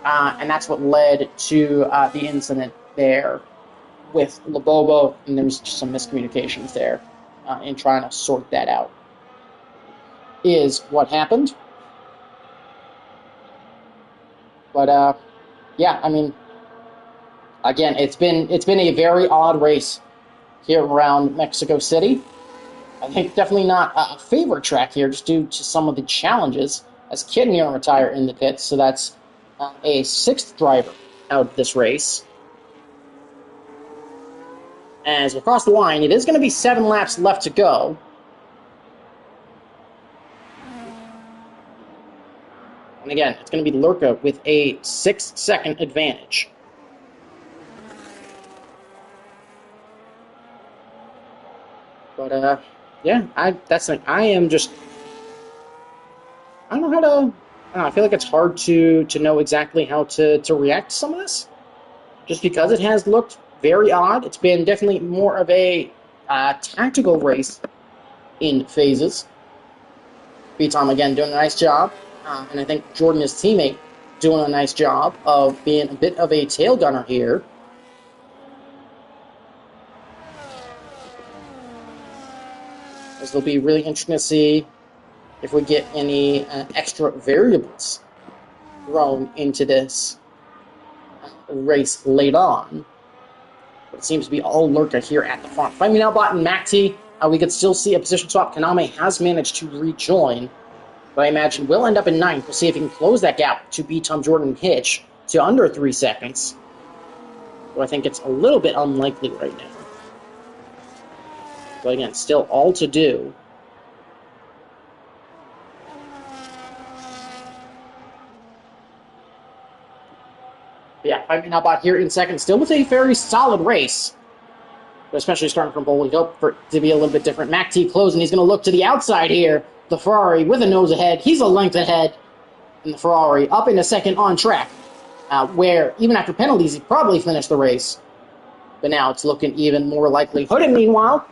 and that's what led to the incident there with Labobo, and there was just some miscommunications there in trying to sort that out. Is what happened. But yeah, I mean, again, it's been a very odd race here around Mexico City. I think definitely not a favorite track here, just due to some of the challenges. As Kidney going to retire in the pits, so that's a 6th driver out of this race. As we cross the line, it is going to be 7 laps left to go. And again, it's going to be Lurka with a 6-second advantage. But, yeah, I don't know how to... I feel like it's hard to know exactly how to react to some of this. Just because it has looked very odd. It's been definitely more of a tactical race in phases. B-Tom, again, doing a nice job. And I think Jordan, his teammate, doing a nice job of being a bit of a tail gunner here. This will be really interesting to see if we get any extra variables thrown into this race late on. But it seems to be all Lurka here at the front. Find me now, Bot and MacT. We could still see a position swap. Kaname has managed to rejoin, but I imagine we'll end up in 9th. We'll see if he can close that gap to B-Tom, Jordan, and Hitch to under 3 seconds. But I think it's a little bit unlikely right now. But again, still all to do. Yeah, I mean, about here in second, still with a very solid race. But especially starting from pole, we hope for it to be a little bit different. MacT closing, he's going to look to the outside here. The Ferrari with a nose ahead. He's a length ahead. And the Ferrari up into second on track. Where, even after penalties, he probably finished the race. But now it's looking even more likely. Hoodin, meanwhile,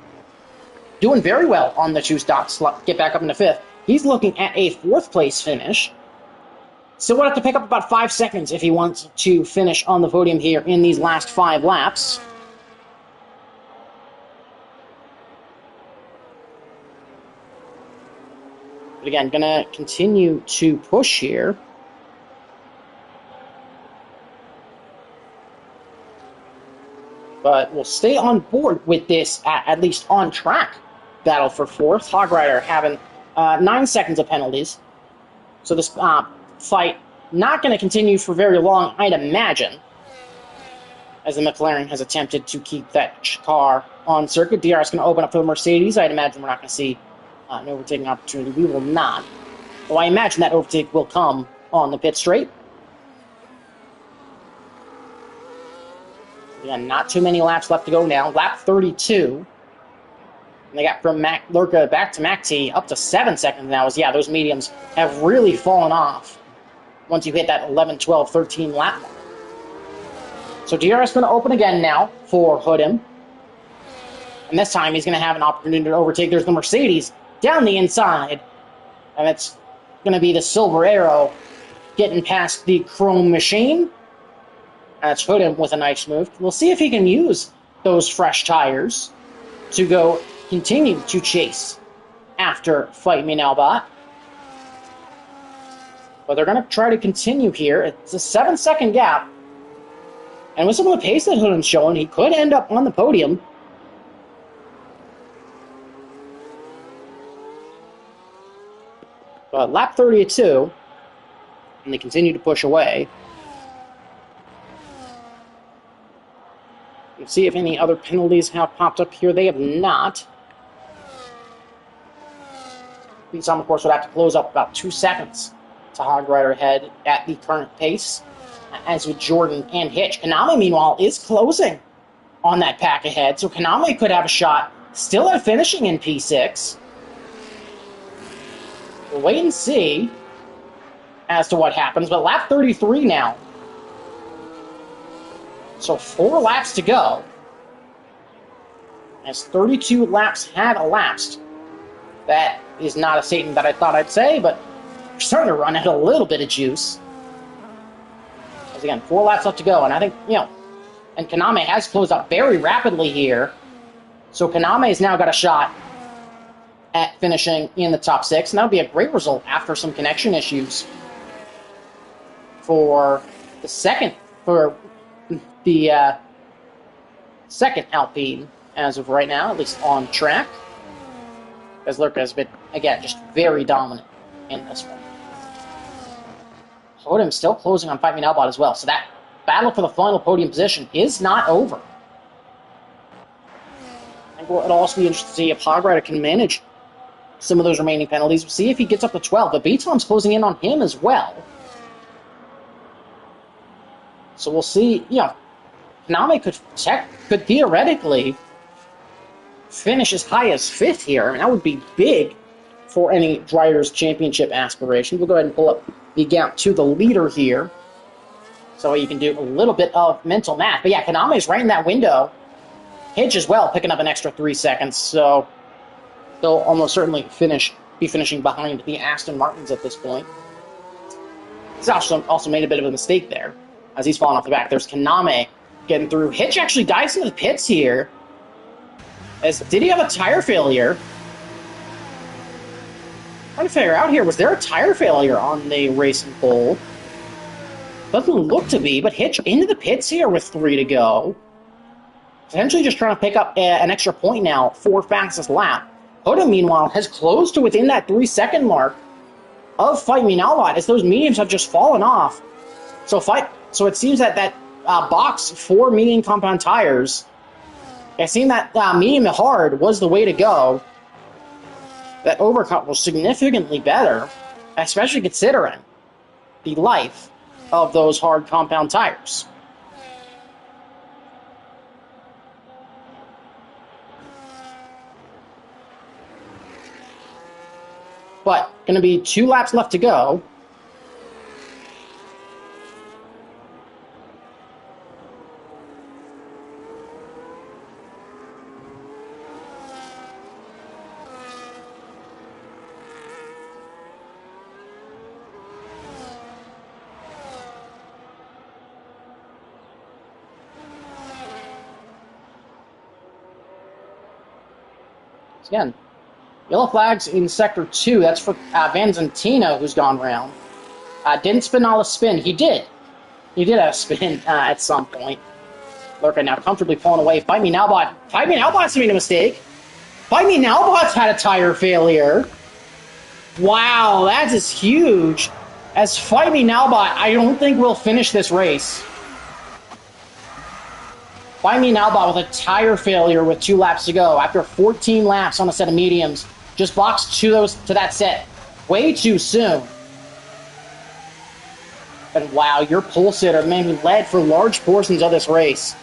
doing very well on the two stops. Get back up into 5th. He's looking at a 4th place finish. Still would have to pick up about 5 seconds if he wants to finish on the podium here in these last 5 laps. But again, gonna continue to push here. But we'll stay on board with this, at least on track, battle for fourth. Hog Rider having 9 seconds of penalties. So this fight not going to continue for very long, I'd imagine, as the McLaren has attempted to keep that car on circuit. DR is going to open up for the Mercedes. I'd imagine we're not going to see an overtaking opportunity. We will not. Though I imagine that overtake will come on the pit straight. Again, not too many laps left to go now. Lap 32. And they got from Lurka back to MacT up to 7 seconds now. Yeah, those mediums have really fallen off once you hit that 11, 12, 13 lap mark. So DRS going to open again now for Hoodham. And this time he's going to have an opportunity to overtake. There's the Mercedes down the inside. And it's going to be the Silver Arrow getting past the Chrome Machine. That's Hoodham with a nice move. We'll see if he can use those fresh tires to go continue to chase after Fight Me Now Bot. But they're going to try to continue here. It's a 7-second gap. And with some of the pace that Hoodham's showing, he could end up on the podium. But lap 32, and they continue to push away. Let's see if any other penalties have popped up here. They have not. These on the course would have to close up about 2 seconds to Hog Rider ahead at the current pace, as with Jordan and Hitch. Kaname, meanwhile, is closing on that pack ahead, so Kaname could have a shot still at finishing in P6. We'll wait and see as to what happens, but lap 33 now. So 4 laps to go, as 32 laps had elapsed. That is not a statement that I thought I'd say, but we're starting to run out a little bit of juice. As again, 4 laps left to go, and I think, and Kaname has closed up very rapidly here. So Kaname has now got a shot at finishing in the top 6, and that would be a great result after some connection issues for the second Alpine as of right now, at least on track, as Lurka has been, again, just very dominant in this one. Hoodham still closing on Fight Me Now Bot as well, so that battle for the final podium position is not over. I think it'll also be interesting to see if Hog Rider can manage some of those remaining penalties. We'll see if he gets up to 12, but B-Tom's closing in on him as well. So we'll see, Kaname could theoretically finish as high as 5th here. I mean, that would be big for any Drivers' Championship aspiration. We'll go ahead and pull up the gap to the leader here, so you can do a little bit of mental math. But yeah, Kaname is right in that window. Hitch as well, picking up an extra 3 seconds, so they'll almost certainly be finishing behind the Aston Martins at this point. He's also made a bit of a mistake there, as he's falling off the back. There's Kaname getting through. Hitch actually dives into the pits here. Did he have a tire failure? Trying to figure out here, was there a tire failure on the racing pole? Doesn't look to be, but Hitch into the pits here with 3 to go. Potentially just trying to pick up an extra point now for fastest lap. Hoodham, meanwhile, has closed to within that 3-second mark of Fight Me Now Bot, as those mediums have just fallen off. So it seems that box for medium compound tires, it seemed that medium to hard was the way to go. That overcut was significantly better, especially considering the life of those hard compound tires. But going to be 2 laps left to go. Again, yellow flags in Sector 2. That's for Vanzantino, who's gone round. Didn't spin all the spin. He did. He did have a spin at some point. Lurka now comfortably pulling away. Fight Me Now Bot. Fight Me Now Bot's made a mistake. Fight Me Now Bot's had a tire failure. Wow, that is huge. As Fight Me Now Bot, I don't think we'll finish this race. Fight Me Now Bot with a tire failure with 2 laps to go after 14 laps on a set of mediums. Just boxed to that set way too soon. And wow, your pole sitter maybe led for large portions of this race.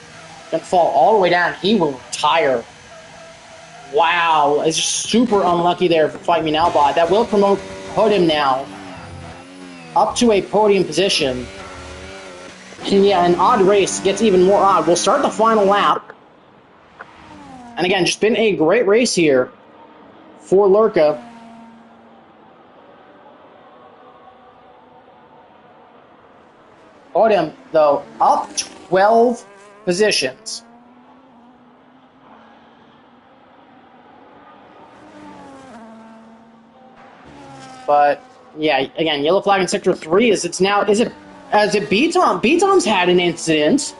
Gonna fall all the way down. He will retire. Wow, it's just super unlucky there for Fight Me Now Bot. That will promote Hood'em now up to a podium position. And yeah, an odd race gets even more odd. We'll start the final lap. And again, just been a great race here for Lurka. Hood'em, though, up 12 positions. But yeah, again, yellow flag in sector 3 is it B-Tom? B-Tom's had an incident.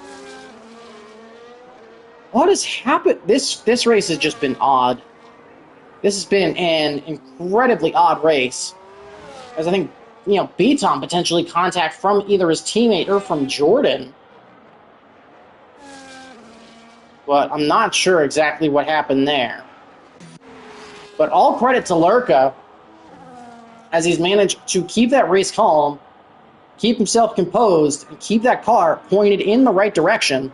What has happened? This race has just been odd. This has been an incredibly odd race. As I think, B-Tom potentially contact from either his teammate or from Jordan. But I'm not sure exactly what happened there. But all credit to Lurka, as he's managed to keep that race calm, keep himself composed, and keep that car pointed in the right direction.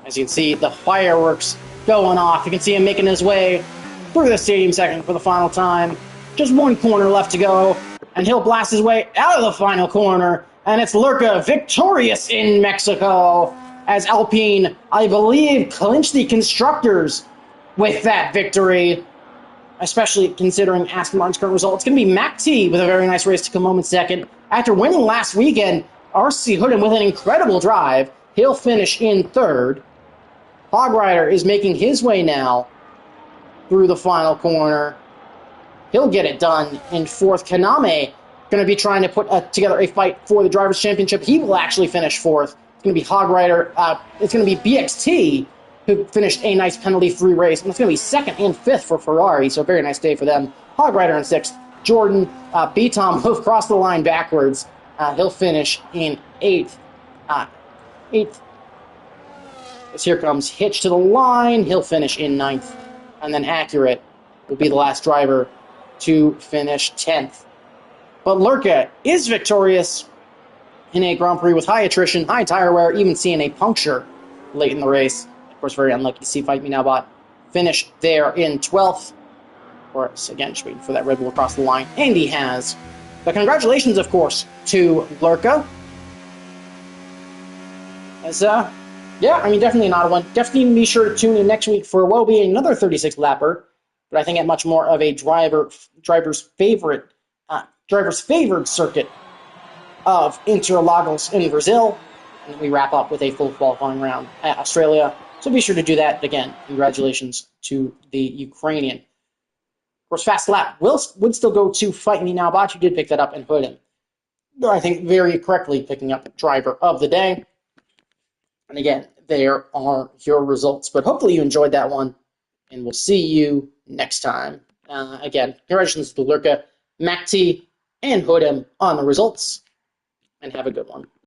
As you can see, the fireworks going off. You can see him making his way through the stadium section for the final time. Just 1 corner left to go, and he'll blast his way out of the final corner. And it's Lurka victorious in Mexico, as Alpine, I believe, clinched the Constructors with that victory, especially considering Aston Martin's current result. It's going to be Mac T with a very nice race to come home in second. After winning last weekend, RC Hood'em with an incredible drive. He'll finish in third. Hog Rider is making his way now through the final corner. He'll get it done in fourth. Kaname going to be trying to put together a fight for the Drivers' Championship. He will actually finish fourth. It's going to be Hog Rider. It's going to be BXT, who finished a nice penalty-free race. And it's going to be second and fifth for Ferrari, so a very nice day for them. Hog Rider in sixth. Jordan, B-Tom will cross the line backwards. He'll finish in eighth. As here comes Hitch to the line. He'll finish in ninth. And then Accurate will be the last driver to finish 10th. But Lurka is victorious in a Grand Prix with high attrition, high tire wear, even seeing a puncture late in the race. Of course, very unlucky to see Fight Me Now Bot finish there in 12th. Of course, again, just waiting for that Red Bull across the line. And he has. But congratulations, of course, to Lurka. As, definitely not one. Definitely be sure to tune in next week for what will be another 36-lapper. But I think at much more of a driver's favored circuit of Interlagos in Brazil. And then we wrap up with a full qualifying round at Australia. So be sure to do that. Again, congratulations to the Ukrainian. Of course, Fast Lap would still go to Fight Me Now Bot. You did pick that up and put him. I think very correctly picking up Driver of the Day. And again, there are your results. But hopefully you enjoyed that one. And we'll see you next time. Again, congratulations to Lurka, Mac T, and Hood'em on the results. And have a good one.